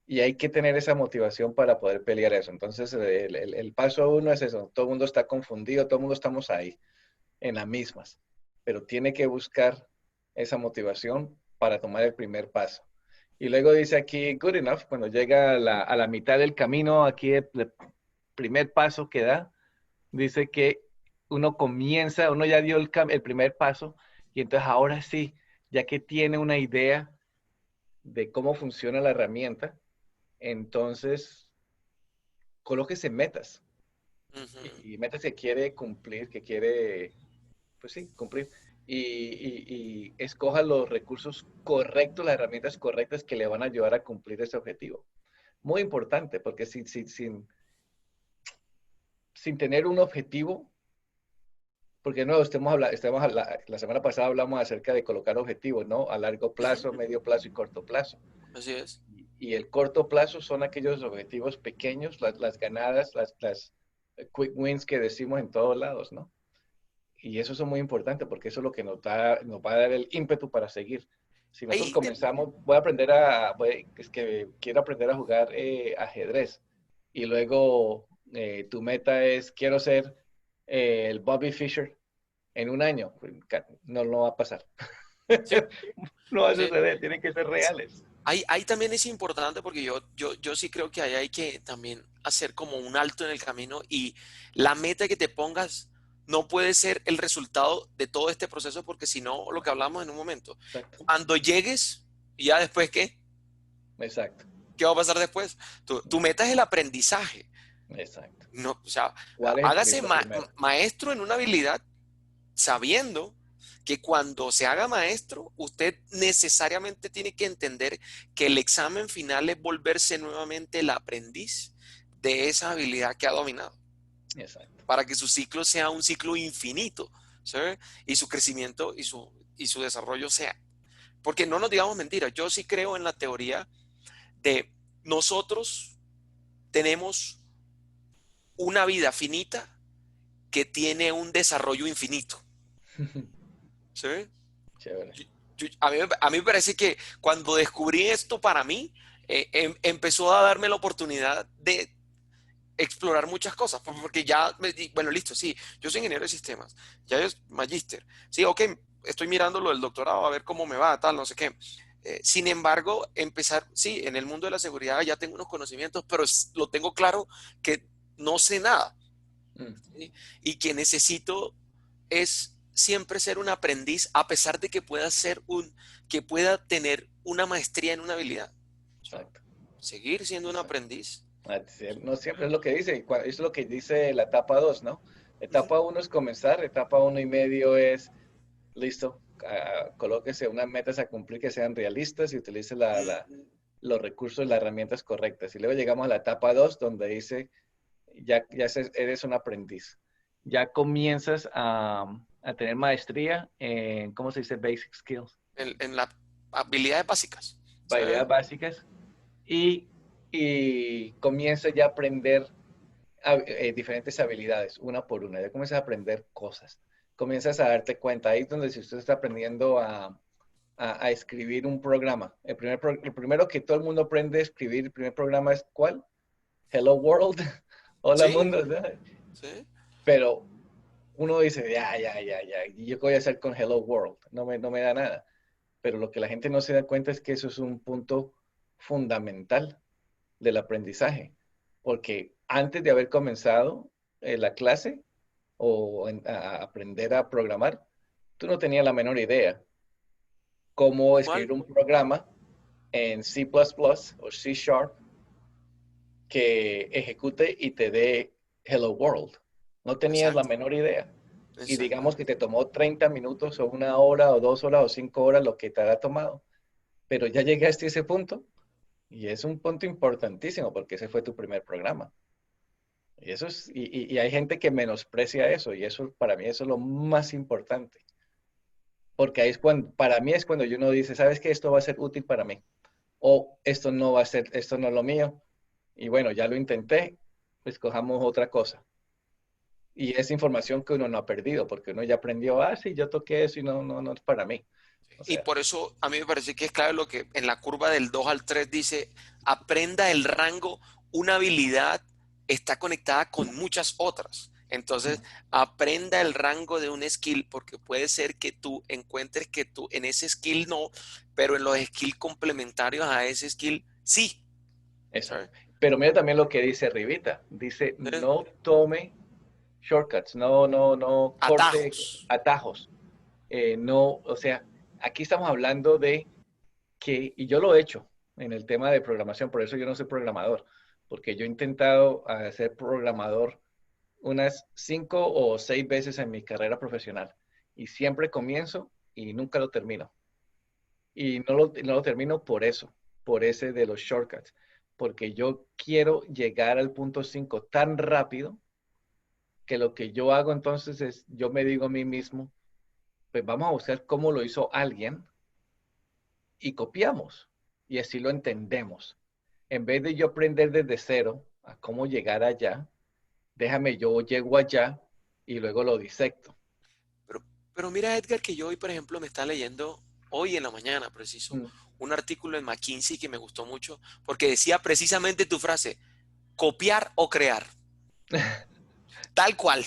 Y hay que tener esa motivación para poder pelear eso. Entonces, el paso uno es eso. Todo el mundo está confundido, todo el mundo estamos ahí, en las mismas. Pero tiene que buscar esa motivación para tomar el primer paso. Y luego dice aquí, good enough, cuando llega a la mitad del camino, aquí el primer paso que da, dice que uno ya dio el primer paso, y entonces ahora sí, ya que tiene una idea de cómo funciona la herramienta, entonces colóquese metas Ujú. y metas que quiere cumplir, que quiere, pues sí, cumplir. Y escoja los recursos correctos, las herramientas correctas que le van a ayudar a cumplir ese objetivo. Muy importante, porque sin tener un objetivo, porque no, la semana pasada hablamos acerca de colocar objetivos, ¿no? A largo Ujú. plazo, medio plazo y corto plazo. Así es. Y el corto plazo son aquellos objetivos pequeños, las ganadas, las quick wins que decimos en todos lados, ¿no? Y eso es muy importante porque eso es lo que nos va a dar el ímpetu para seguir. Si nosotros Ahí, comenzamos, es que quiero aprender a jugar ajedrez y luego tu meta es, quiero ser el Bobby Fischer en un año, pues, no, no va a pasar. sí, No va a sí, suceder, tienen que ser reales. ahí también es importante porque yo sí creo que ahí hay que también hacer como un alto en el camino y la meta que te pongas no puede ser el resultado de todo este proceso porque si no, lo que hablamos en un momento, Exacto, cuando llegues, ¿y ya después qué? exacto, ¿Qué va a pasar después? Tu meta es el aprendizaje. exacto. No, o sea, ¿Cuál es hágase lo primero? maestro en una habilidad sabiendo que cuando se haga maestro, usted necesariamente tiene que entender que el examen final es volverse nuevamente el aprendiz de esa habilidad que ha dominado, Exacto. para que su ciclo sea un ciclo infinito, ¿sabe? Y su crecimiento y su desarrollo sea. Porque no nos digamos mentiras, yo sí creo en la teoría de nosotros tenemos una vida finita que tiene un desarrollo infinito, ¿sí? Chévere. A mí me parece que cuando descubrí esto para mí, empezó a darme la oportunidad de explorar muchas cosas, porque ya, bueno, listo, sí, yo soy ingeniero de sistemas, ya es magíster, sí, ok, estoy mirando lo del doctorado, a ver cómo me va, tal, no sé qué. Sin embargo, empezar, sí, en el mundo de la seguridad ya tengo unos conocimientos, pero lo tengo claro que no sé nada, Mm, ¿sí? Y que necesito es siempre ser un aprendiz, a pesar de que que pueda tener una maestría en una habilidad. O sea, exacto, seguir siendo un exacto. aprendiz. No siempre es lo que dice, es lo que dice la etapa 2, ¿no? Ujú. Etapa uno es comenzar, etapa uno y medio es, listo, colóquese unas metas a cumplir que sean realistas y utilice los recursos, las herramientas correctas. Y luego llegamos a la etapa 2 donde dice, eres un aprendiz. Ya comienzas a tener maestría en, ¿cómo se dice? Basic skills, En las habilidades básicas. habilidades ¿Sabes? básicas. Y, y comienzas ya a aprender diferentes habilidades, una por una. Ya comienzas a aprender cosas. Comienzas a darte cuenta. Ahí es donde si usted está aprendiendo a escribir un programa. El primero que todo el mundo aprende a escribir, el primer programa es ¿cuál? Hello World. Hola Sí, mundo, ¿no? sí. Pero uno dice, ya, ¿y yo qué voy a hacer con Hello World? No me da nada. Pero lo que la gente no se da cuenta es que eso es un punto fundamental del aprendizaje, porque antes de haber comenzado la clase a aprender a programar, tú no tenías la menor idea cómo ¿Cuál? escribir un programa en C++ o C Sharp que ejecute y te dé Hello World. No tenías la Exacto, menor idea. Y digamos que exactamente. te tomó 30 minutos o una hora o 2 horas o 5 horas lo que te ha tomado, pero ya llegaste a ese punto y es un punto importantísimo porque ese fue tu primer programa. Y eso y hay gente que menosprecia eso y eso para mí eso es lo más importante. Porque ahí es cuando, para mí es cuando uno dice, ¿sabes qué? Esto va a ser útil para mí. O esto no va a ser, esto no es lo mío. Y bueno, ya lo intenté, pues cojamos otra cosa. Y es información que uno no ha perdido, porque uno ya aprendió, sí, yo toqué eso y no es para mí. O Y sea, por eso a mí me parece que es clave lo que en la curva del 2 al 3 dice, aprenda el rango, una habilidad está conectada con muchas otras. Entonces, aprenda el rango de un skill porque puede ser que tú encuentres que tú en ese skill no, pero en los skills complementarios a ese skill sí. ¿Sabes? exacto. Pero mira también lo que dice Rivita. Dice, ¿Eh? no tome shortcuts, no corte Atajos. atajos. No, o sea, aquí estamos hablando de que, y yo lo he hecho en el tema de programación, por eso yo no soy programador, porque yo he intentado ser programador unas 5 o 6 veces en mi carrera profesional y siempre comienzo y nunca lo termino. Y no lo termino por eso, por ese de los shortcuts, porque yo quiero llegar al punto 5 tan rápido que lo que yo hago entonces es, yo me digo a mí mismo, pues vamos a buscar cómo lo hizo alguien y copiamos y así lo entendemos. en vez de yo aprender desde cero a cómo llegar allá, déjame, yo llego allá y luego lo disecto. Pero, pero mira, Edgar, que yo hoy, por ejemplo, me estaba leyendo, hoy en la mañana, preciso, Mm. un artículo en McKinsey que me gustó mucho, porque decía precisamente tu frase, copiar o crear, tal cual.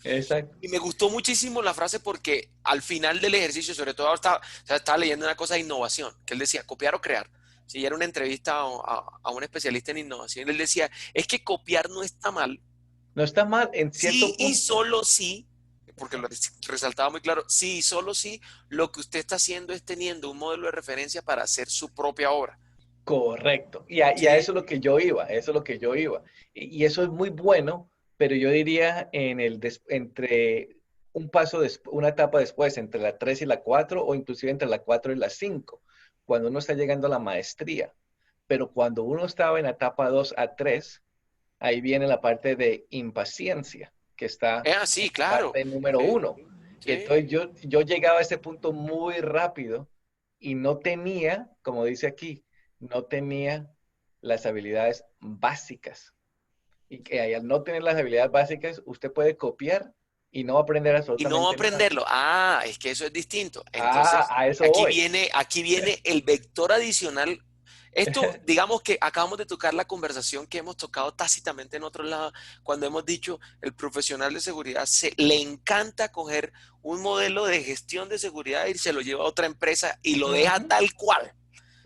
Exacto. Y me gustó muchísimo la frase porque al final del ejercicio, sobre todo estaba leyendo una cosa de innovación, que él decía, copiar o crear. Si era una entrevista a un especialista en innovación, él decía, es que copiar no está mal, No está mal en sí cierto y punto. solo sí, porque lo resaltaba muy claro, sí y solo sí, lo que usted está haciendo es teniendo un modelo de referencia para hacer su propia obra. Correcto. Y a Sí, eso es lo que yo iba, eso es lo que yo iba. Y eso es muy bueno, pero yo diría entre un paso, una etapa después, entre la 3 y la 4 o inclusive entre la 4 y la 5 cuando uno está llegando a la maestría. Pero cuando uno estaba en la etapa 2 a 3 ahí viene la parte de impaciencia, que está es en así, la claro. parte número Sí, 1. Y sí. entonces yo llegaba a ese punto muy rápido y no tenía, como dice aquí, no tenía las habilidades básicas. Y que al no tener las habilidades básicas, usted puede copiar y no aprender Y no absolutamente nada. aprenderlo. Ah, es que eso es distinto. Ah, Entonces, a eso voy. aquí viene el vector adicional. Esto, digamos que acabamos de tocar la conversación que hemos tocado tácitamente en otro lado, cuando hemos dicho el profesional de seguridad le encanta coger un modelo de gestión de seguridad y se lo lleva a otra empresa y lo deja Ujú. tal cual,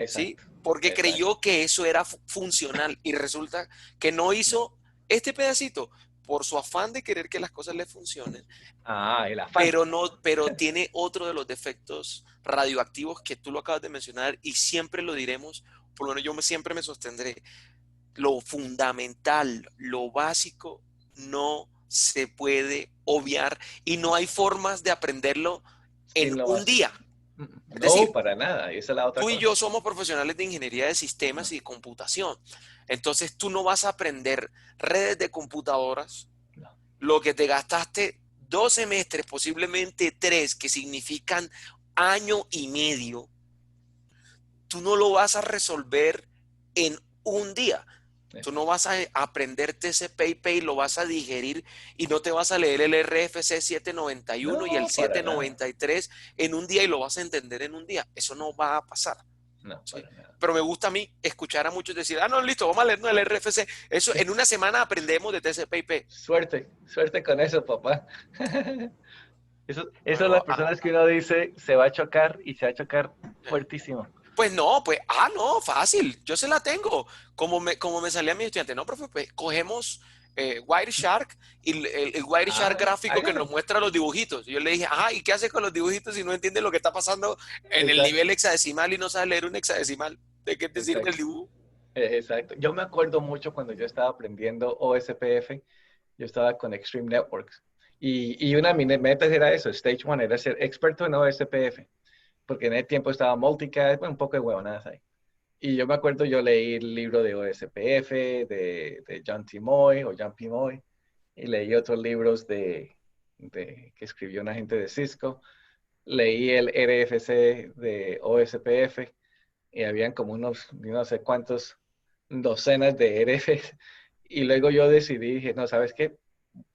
¿sí? Exacto, Porque exacto. creyó que eso era funcional y resulta que no No. hizo este pedacito por su afán de querer que las cosas le funcionen, Ah, el afán. pero no, pero tiene otro de los defectos radioactivos que tú lo acabas de mencionar y siempre lo diremos, por lo menos siempre me sostendré. Lo fundamental, lo básico, no se puede obviar y no hay formas de aprenderlo en Sin lo un básico. día. Es No, decir, para nada. Esa es la otra tú y cosa. yo somos profesionales de ingeniería de sistemas No, y de computación. Entonces tú no vas a aprender redes de computadoras no. lo que te gastaste 2 semestres, posiblemente 3, que significan año y medio, tú no lo vas a resolver en un día. Tú no Exacto. vas a aprender TCP/IP y lo vas a digerir y no te vas a leer el RFC 791 y el No, para nada. 793 en un día y lo vas a entender en un día. Eso no va a pasar. No, ¿Sí? para nada. Pero me gusta a mí escuchar a muchos decir, ah, no, listo, vamos a leernos el RFC. Eso en una semana aprendemos de TCP/IP. Suerte, suerte con eso, papá. Eso Bueno, las personas que uno dice se va a chocar y se va a chocar eh, fuertísimo. pues no, pues, no, fácil, yo se la tengo. Como me salía mi estudiante, no, profe, pues cogemos Wireshark y el Wireshark Ah, gráfico que nos hágale. muestra los dibujitos. Y yo le dije, ¿y qué hace con los dibujitos si no entiende lo que está pasando en el Exacto, nivel hexadecimal y no sabe leer un hexadecimal? ¿De qué te sirve el exacto, dibujo? exacto. Yo me acuerdo mucho cuando yo estaba aprendiendo OSPF, yo estaba con Extreme Networks. Y una de mis metas era eso, Stage One, era ser experto en OSPF, porque en el tiempo estaba multicast, bueno, un poco de huevonadas ahí. Y yo me acuerdo, yo leí el libro de OSPF, de John T. Moy o John P. Moy, y leí otros libros que escribió una gente de Cisco. Leí el RFC de OSPF y habían como unos, no sé cuántos, docenas de RFs. Y luego yo decidí, dije, no, ¿sabes qué?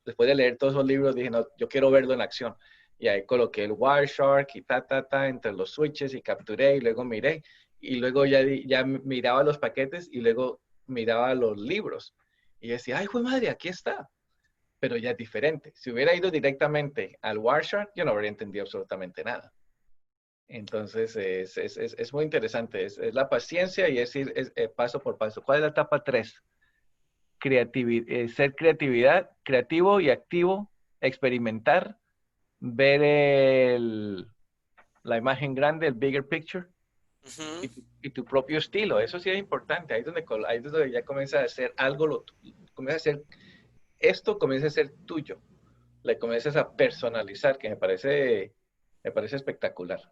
Después de leer todos esos libros, dije, no, yo quiero verlo en acción. Y ahí coloqué el Wireshark y entre los switches y capturé y luego miré. Y luego ya miraba los paquetes y luego miraba los libros. Y decía, ay, fue madre, aquí está. Pero ya es diferente. Si hubiera ido directamente al Wireshark, yo no habría entendido absolutamente nada. Entonces, es muy interesante. Es la paciencia y es ir paso por paso. ¿Cuál es la etapa 3? Ser creativo y activo, experimentar, ver la imagen grande, el bigger picture Ujú. y tu propio estilo. Eso sí es importante. Ahí es donde ya comienza a hacer algo, comienza a hacer, esto comienza a ser tuyo. Le comienzas a personalizar, que me parece espectacular. La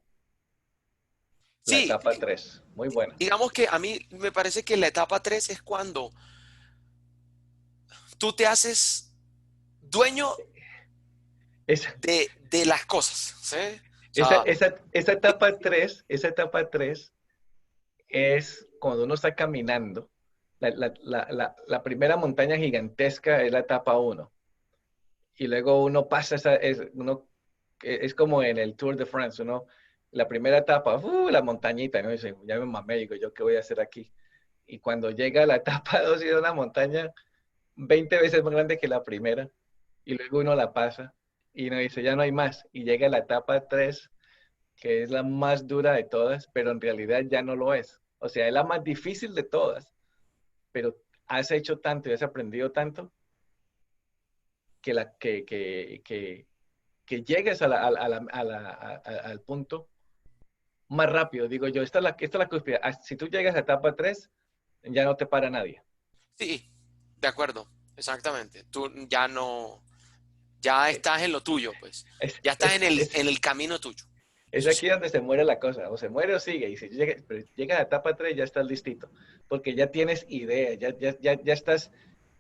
Sí, etapa 3 muy buena. digamos que a mí me parece que la etapa 3 es cuando tú te haces dueño Esa, de las cosas, ¿sí? O esa, sea, esa, esa etapa 3 es cuando uno está caminando La primera montaña gigantesca es la etapa uno. Y luego uno pasa es como en el Tour de France, uno, la primera etapa, la montañita, ¿no? Dice, ya me mamé, digo, ¿yo qué voy a hacer aquí? Y cuando llega a la etapa 2 y es una montaña 20 veces más grande que la primera, y luego uno la pasa, y uno dice, ya no hay más, y llega a la etapa 3 que es la más dura de todas, pero en realidad ya no lo es. O sea, es la más difícil de todas, pero has hecho tanto y has aprendido tanto que, que llegues al punto más rápido. Digo yo, esta es la cuspide. Si tú llegas a etapa 3 ya no te para nadie. Sí, de acuerdo, exactamente. Tú ya no, ya Eh, estás en lo tuyo, pues. Es, Ya estás es, es, en el camino tuyo. es Eso aquí sí. donde se muere la cosa, o se muere o sigue, y si llega a etapa 3 ya estás listito, porque ya tienes idea, ya estás,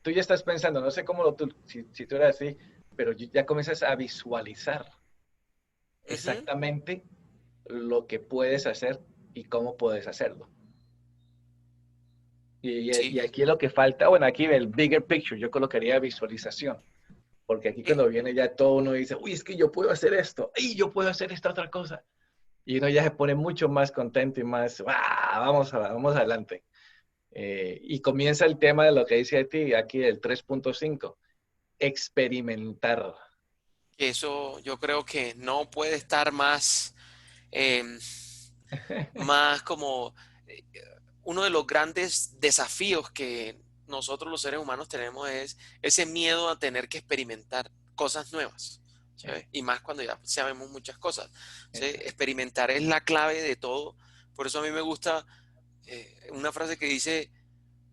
tú ya estás pensando, no sé cómo si tú eras así, pero ya comienzas a visualizar Ujú. exactamente lo que puedes hacer y cómo puedes hacerlo. Sí. Y aquí es lo que falta, bueno, aquí el bigger picture, yo colocaría visualización, porque aquí Eh, cuando viene ya todo uno dice, uy, es que yo puedo hacer esto, y yo puedo hacer esta otra cosa, y uno ya se pone mucho más contento y más, ¡ah! Vamos adelante. Y comienza el tema de lo que dice a ti, aquí el 3.5, experimentar. Eso yo creo que no puede estar más, em, más como eh, uno de los grandes desafíos que nosotros los seres humanos tenemos es ese miedo a tener que experimentar cosas nuevas, ¿sabes? Y más cuando ya sabemos muchas cosas, ¿sí? Exacto. Experimentar es la clave de todo. Por eso a mí me gusta una frase que dice,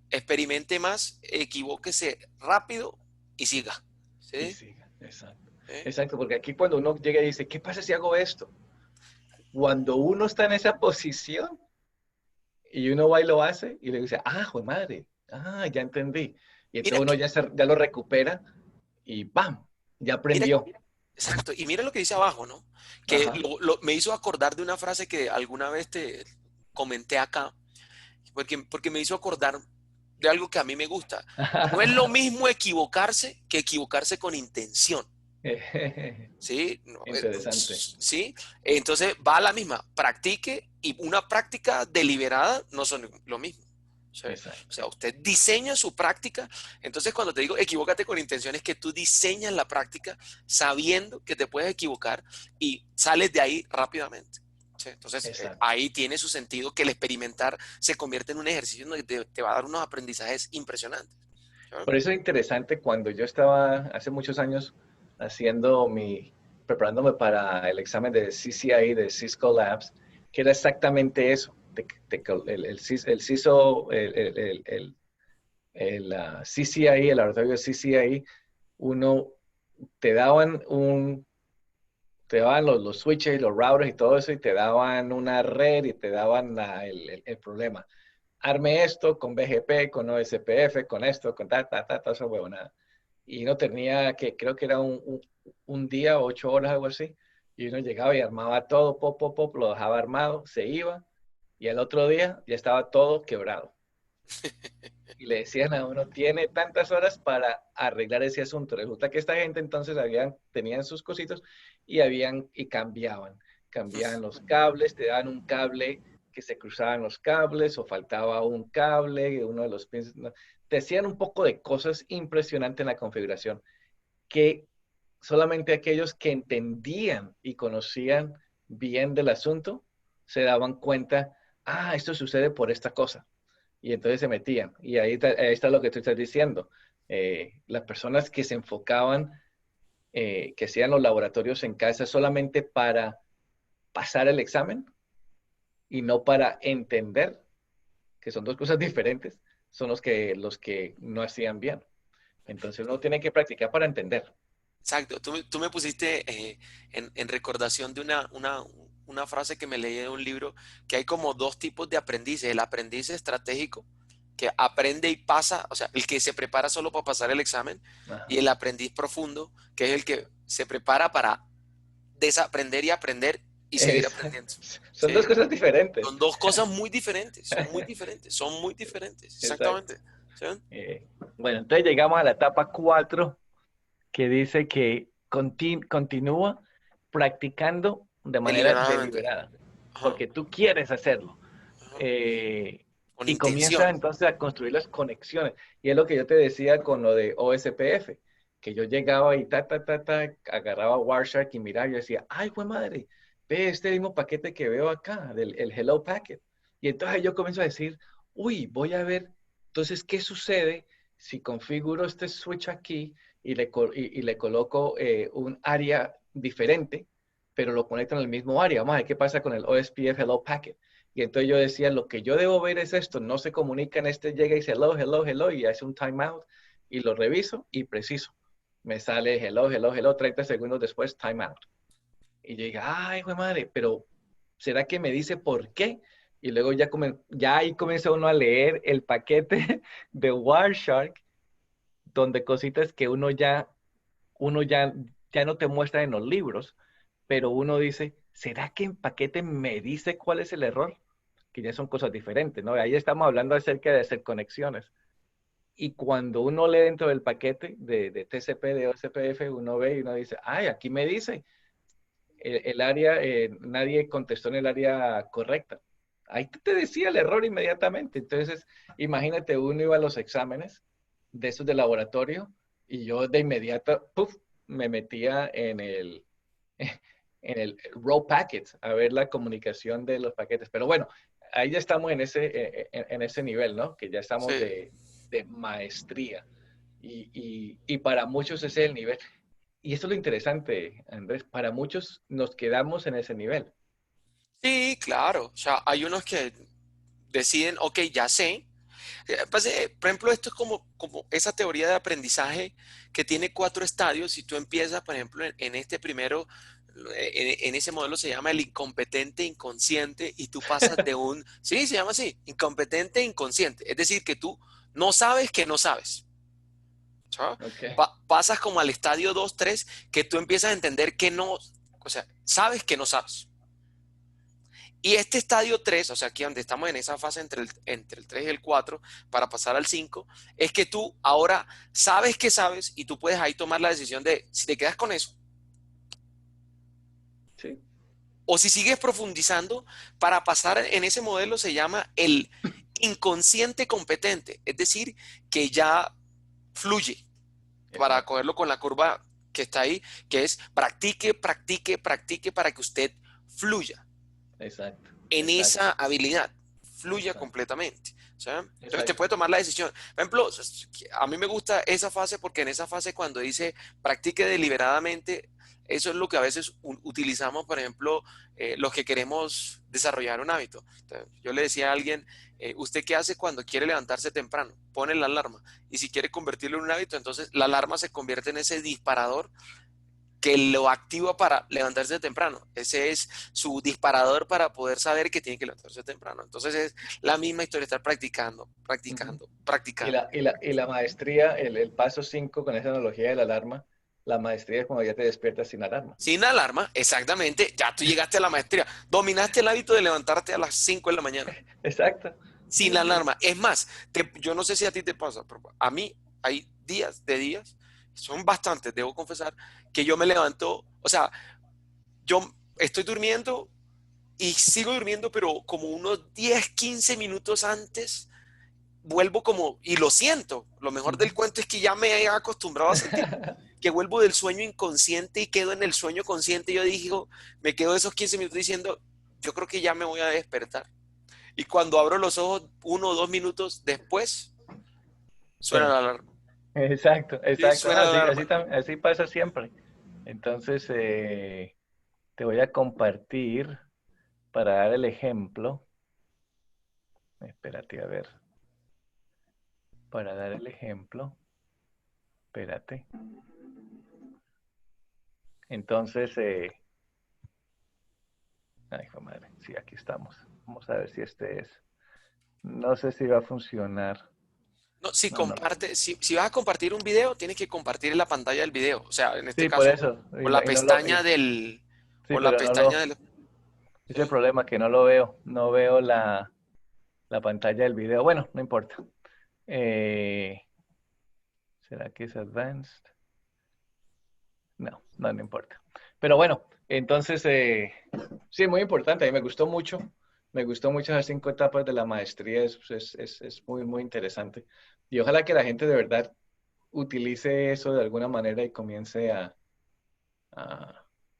experimente más, equivóquese rápido y siga, Y ¿sí? siga, exacto. ¿Sí? Exacto, porque aquí cuando uno llega y dice, ¿qué pasa si hago esto? Cuando uno está en esa posición y uno va y lo hace y le dice, ah, jue madre, ah, ya entendí. Y Mira, entonces uno ya lo recupera y ¡bam! Ya mira, aprendió. exacto, y mira lo que dice abajo, ¿no? Que Ajá. me hizo acordar de una frase que alguna vez te comenté acá, porque me hizo acordar de algo que a mí me gusta. No es lo mismo equivocarse que equivocarse con intención, ¿sí? Interesante. ¿Sí? Entonces va a la misma, practique y una práctica deliberada no son lo mismo. ¿Sí? O Exacto. sea, usted diseña su práctica. Entonces, cuando te digo equivócate con intención, es que tú diseñas la práctica sabiendo que te puedes equivocar y sales de ahí rápidamente. ¿Sí? Entonces, Exacto. ahí tiene su sentido que el experimentar se convierte en un ejercicio donde te va a dar unos aprendizajes impresionantes. ¿Sí? Por eso es interesante cuando yo estaba hace muchos años preparándome para el examen de CCIE de Cisco Labs, que era exactamente eso. El CISO, CCIE, el laboratorio de CCIE, uno te daban te daban los switches, los routers y todo eso, y te daban una red y te daban el problema. Arme esto con BGP, con OSPF, con esto, con ta, esa huevonada. Y uno tenía que, creo que era un día, 8 horas, algo así, y uno llegaba y armaba todo, pop, lo dejaba armado, se iba, y el otro día ya estaba todo quebrado. Y le decían a uno, tiene tantas horas para arreglar ese asunto. Resulta que esta gente entonces tenían sus cositos y cambiaban los cables, te daban un cable que se cruzaban los cables o faltaba un cable, uno de los pins, no. Te hacían un poco de cosas impresionantes en la configuración que solamente aquellos que entendían y conocían bien del asunto se daban cuenta, ah, esto sucede por esta cosa. Y entonces se metían. Y ahí está lo que tú estás diciendo. Las personas que se enfocaban, que hacían los laboratorios en casa solamente para pasar el examen y no para entender, que son dos cosas diferentes, son los que no hacían bien. Entonces uno tiene que practicar para entender. Exacto, tú me pusiste en recordación de una frase que me leí de un libro, que hay como dos tipos de aprendices, el aprendiz estratégico, que aprende y pasa, o sea, el que se prepara solo para pasar el examen, y Ajá. el aprendiz profundo, que es el que se prepara para desaprender y aprender y seguir aprendiendo. Son ¿Sí? dos cosas diferentes. Son dos cosas muy diferentes, son muy diferentes, son muy diferentes, Exacto. exactamente. ¿Sí? Eh, bueno, entonces llegamos a la etapa 4 que dice que continúa practicando de manera Deliberadamente. deliberada, Ajá, porque tú quieres hacerlo. ajá. Eh, Con y comienza intención. entonces a construir las conexiones. Y es lo que yo te decía con lo de OSPF, que yo llegaba y agarraba Wireshark y miraba y yo decía, ay, güey madre, ve este mismo paquete que veo acá, el Hello Packet. Y entonces yo comienzo a decir, uy, voy a ver, entonces, ¿qué sucede si configuro este switch aquí y le coloco un área diferente, pero lo conecto en el mismo área? Vamos a ver qué pasa con el OSPF Hello Packet. Y entonces yo decía, lo que yo debo ver es esto, no se comunica en este, llega y dice hello, hello, hello, y hace un timeout, y lo reviso, y preciso. Me sale hello, hello, hello, 30 segundos después, timeout. Y yo dije, ay, güey madre, pero ¿será que me dice por qué? Y luego ya ahí comienza uno a leer el paquete de Wireshark, donde cositas que uno ya no te muestra en los libros, pero uno dice, ¿será que en paquete me dice cuál es el error? Que ya son cosas diferentes, ¿no? Ahí estamos hablando acerca de hacer conexiones. Y cuando uno lee dentro del paquete de TCP, de OCPF, uno ve y uno dice, ay, aquí me dice, el área, nadie contestó en el área correcta. Ahí te decía el error inmediatamente. Entonces, imagínate, uno iba a los exámenes de esos de laboratorio y yo de inmediato, puff, me metía en el raw packets a ver la comunicación de los paquetes. Pero bueno, ahí ya estamos en ese nivel, ¿no? Que ya estamos Sí. de maestría. Y para muchos ese es el nivel. Y eso es lo interesante, Andrés. Para muchos nos quedamos en ese nivel. Sí, claro. O sea, hay unos que deciden, ok, ya sé. Por ejemplo, esto es como esa teoría de aprendizaje que tiene cuatro estadios. Si tú empiezas, por ejemplo, en este primero, en ese modelo se llama el incompetente inconsciente y tú pasas de sí, se llama así, incompetente inconsciente. Es decir, que tú no sabes que no sabes. ¿Sabes? Ok. Pasas como al estadio 2, 3, que tú empiezas a entender que no, o sea, sabes que no sabes. Y este estadio 3, o sea, aquí donde estamos en esa fase entre el 3 y el 4, para pasar al 5, es que tú ahora sabes que sabes y tú puedes ahí tomar la decisión de si te quedas con eso Sí. o si sigues profundizando. Para pasar en ese modelo se llama el inconsciente competente, es decir, que ya fluye, para Exacto. cogerlo con la curva que está ahí, que es practique, practique, practique para que usted fluya Exacto. en Exacto. esa habilidad, fluya Exacto. completamente. ¿Sabes? Entonces te Exacto. puede tomar la decisión. Por ejemplo, a mí me gusta esa fase porque en esa fase cuando dice practique deliberadamente, eso es lo que a veces utilizamos, por ejemplo, los que queremos desarrollar un hábito. Entonces, yo le decía a alguien, ¿usted qué hace cuando quiere levantarse temprano? Pone la alarma. Y si quiere convertirlo en un hábito, entonces la alarma se convierte en ese disparador que lo activa para levantarse temprano. Ese es su disparador para poder saber que tiene que levantarse temprano. Entonces es la misma historia, estar practicando, Ujú. practicando, Y practicando. la maestría, el paso 5 con esa analogía de la alarma, la maestría es cuando ya te despiertas sin alarma. Sin alarma, exactamente, ya tú llegaste a la maestría. Dominaste el hábito de levantarte a las 5 de la mañana. Exacto. Sin alarma. Es más, yo no sé si a ti te pasa, pero a mí hay días, son bastantes, debo confesar, que yo me levanto, o sea, yo estoy durmiendo y sigo durmiendo, pero como unos 10 15 minutos antes, vuelvo como, y lo siento, lo mejor del Ujú. cuento es que ya me he acostumbrado a sentir que vuelvo del sueño inconsciente y quedo en el sueño consciente. Yo digo, me quedo esos 15 minutos diciendo, yo creo que ya me voy a despertar. Y cuando abro los ojos, 1 o 2 minutos después, suena Sí. la alarma. Exacto, Sí, exacto. No, suena la alarma. así pasa siempre. Entonces, te voy a compartir para dar el ejemplo. Espérate, a ver. Para dar el ejemplo. Espérate. Entonces, ay, hijo de madre. Sí, aquí estamos. Vamos a ver si este es. No sé si va a funcionar. No, si No, no. comparte, si vas a compartir un video, tienes que compartir la pantalla del video. O sea, en este Sí, por caso, eso. o la Y no lo, pestaña del, sí, o la pero no pestaña lo, del, Ese es el problema, que no lo veo. No veo la pantalla del video. Bueno, no importa. ¿Será que es advanced? No importa. Pero bueno, entonces, sí, muy importante. A mí me gustó mucho. Me gustó mucho las 5 etapas de la maestría. Es muy, muy interesante. Y ojalá que la gente de verdad utilice eso de alguna manera y comience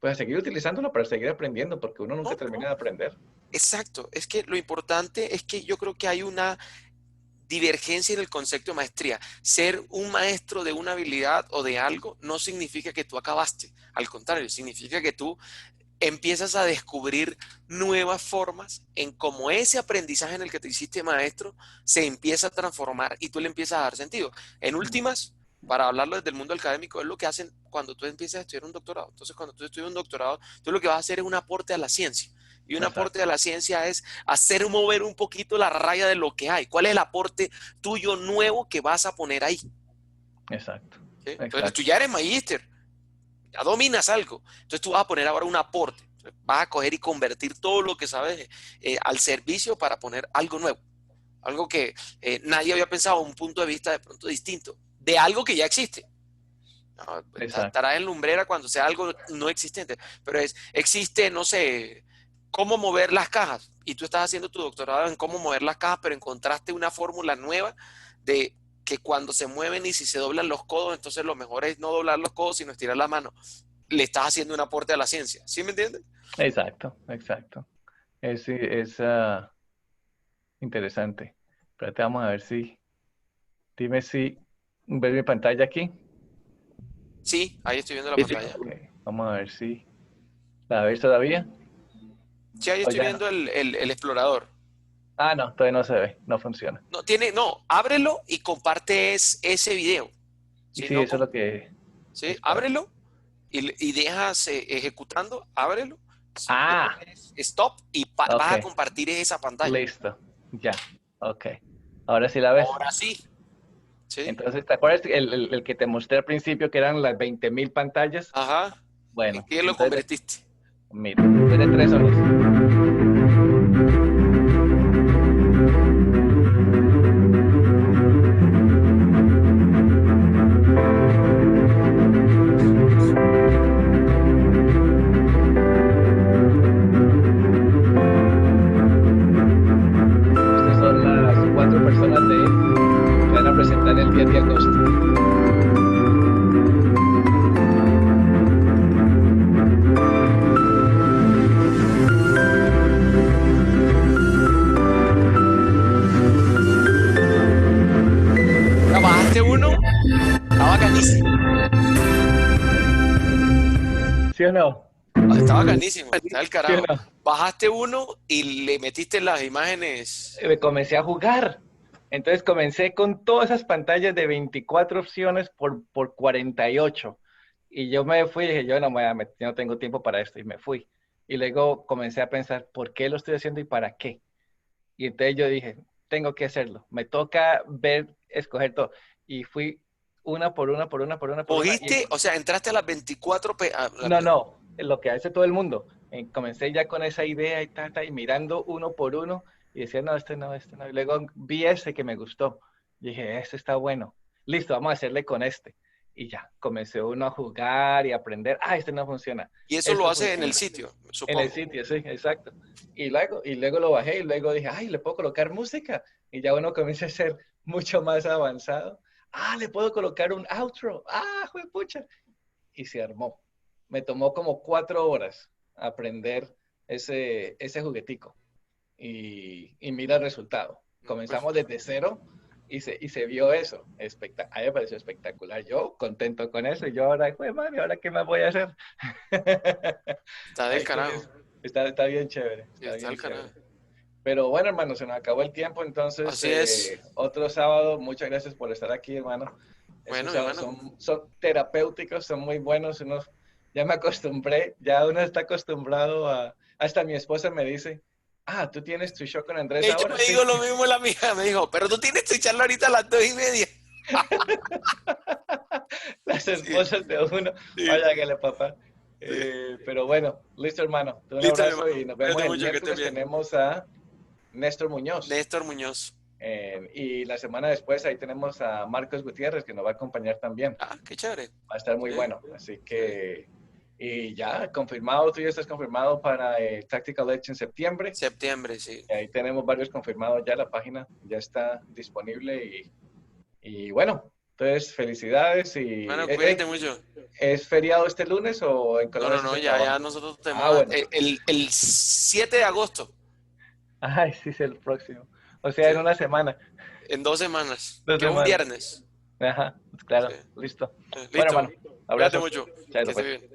pues a seguir utilizándolo para seguir aprendiendo, porque uno nunca No, termina no, de aprender. exacto. Es que lo importante es que yo creo que hay una divergencia en el concepto de maestría. Ser un maestro de una habilidad o de algo no significa que tú acabaste. Al contrario, significa que tú empiezas a descubrir nuevas formas en cómo ese aprendizaje en el que te hiciste maestro se empieza a transformar y tú le empiezas a dar sentido. En últimas, para hablarlo desde el mundo académico, es lo que hacen cuando tú empiezas a estudiar un doctorado. Entonces, cuando tú estudias un doctorado, tú lo que vas a hacer es un aporte a la ciencia. Y un aporte a Exacto, la ciencia es hacer mover un poquito la raya de lo que hay. ¿Cuál es el aporte tuyo nuevo que vas a poner ahí? exacto, ¿Sí? Entonces, tú exacto. ya eres magíster, ya dominas algo. Entonces tú vas a poner ahora un aporte. Vas a coger y convertir todo lo que sabes al servicio para poner algo nuevo. Algo que nadie había pensado, un punto de vista de pronto distinto, de algo que ya existe. No, Exacto. estará en lumbrera cuando sea algo no existente, pero existe, no sé, cómo mover las cajas. Y tú estás haciendo tu doctorado en cómo mover las cajas, pero encontraste una fórmula nueva de que cuando se mueven y si se doblan los codos, entonces lo mejor es no doblar los codos, sino estirar la mano. Le estás haciendo un aporte a la ciencia. ¿Sí me entiendes? Exacto, exacto. Es interesante. Espérate, vamos a ver si. Dime si ves mi pantalla aquí. Sí, ahí estoy viendo la Sí, sí. pantalla. Ok, vamos a ver si. ¿La ves todavía? Sí, ahí ¿O estoy ya no? viendo el explorador. Ah, no, todavía no se ve, no funciona. No, ábrelo y comparte ese video. Y Si sí, no, eso es lo que. sí, Espérate. ábrelo y dejas ejecutando, ábrelo, le Ah, pones stop y ok, vas a compartir esa pantalla. listo. Ya, ok. Ahora sí la ves. Ahora sí, ¿sí? Entonces, ¿te acuerdas el que te mostré al principio que eran las 20.000 pantallas? Ajá. ¿En Bueno, qué lo entonces, convertiste? mira, tiene 3 horas. Estas son las 4 personas que van a presentar el 10 de agosto. Ya bajaste uno, está bacanísimo. ¿Sí o no? Está bacanísimo, está del ¿Sí o carajo. no? Bajaste uno y le metiste las imágenes. Comencé a jugar. Entonces comencé con todas esas pantallas de 24 opciones por 48. Y yo me fui y dije, yo yo no tengo tiempo para esto. Y me fui. Y luego comencé a pensar, ¿por qué lo estoy haciendo y para qué? Y entonces yo dije, tengo que hacerlo. Me toca ver, escoger todo. Y fui una por una, por una, por una, por una. Y Cogiste, o sea, entraste a las 24. no, lo que hace todo el mundo. Comencé ya con esa idea y y mirando uno por uno y decía, no, este no, este no. Y luego vi ese que me gustó. Y dije, este está bueno. Listo, vamos a hacerle con este. Y ya, comencé uno a jugar y a aprender. Ah, este no funciona. Y eso lo Esto haces en el funciona. sitio, En el supongo. sitio, sí, exacto. Y luego lo bajé y luego dije, ay, le puedo colocar música. Y ya uno comienza a ser mucho más avanzado. Ah, le puedo colocar un outro. Ah, juepucha. Y se armó. Me tomó como 4 horas aprender ese juguetico. Y mira el resultado. Pues, Comenzamos desde cero y se vio eso. A mí me pareció espectacular. Yo contento con eso. Y yo ahora, pues, mami, ¿ahora qué más voy a hacer? está del Ahí con carajo. eso. Está bien chévere. Sí, Está está bien del chévere. carajo. Pero bueno, hermano, se nos acabó el tiempo. Entonces, Así es. otro sábado. Muchas gracias por estar aquí, hermano. Esos Bueno, mi sábados hermano. son terapéuticos, son muy buenos. Ya me acostumbré, ya uno está acostumbrado hasta mi esposa me dice, ah, ¿tú tienes tu show con Andrés De hecho, ahora? me digo Sí. lo mismo la amiga. Me dijo, pero tú tienes tu charla ahorita a las 2:30. Las Sí, esposas de uno, sí. vaya que le papá. Pero bueno, listo, hermano. Un Listo, mi abrazo hermano. y nos vemos Cuídate el mucho, que estés miércoles. bien. Tenemos a Néstor Muñoz. Néstor Muñoz. Y la semana después ahí tenemos a Marcos Gutiérrez, que nos va a acompañar también. Ah, qué chévere. Va a estar muy Sí, bueno. Así sí. que, y ya, confirmado, tú ya estás confirmado para Tactical Edge en septiembre. Septiembre, sí. Ahí tenemos varios confirmados ya, la página ya está disponible y bueno, entonces felicidades y Bueno, cuídate mucho. ¿es feriado este lunes o en No, Colombia no, sí no, se ya trabaja? nosotros Ah, tenemos bueno. el 7 de agosto, Ay, sí, es el próximo. O sea, en sí, una semana, en 2 semanas, 2 que es un semanas. viernes. Ajá, Sí. claro, listo. Bueno, Listo, hermano, cuídate abrazo. mucho, que Chao, estés pues. bien.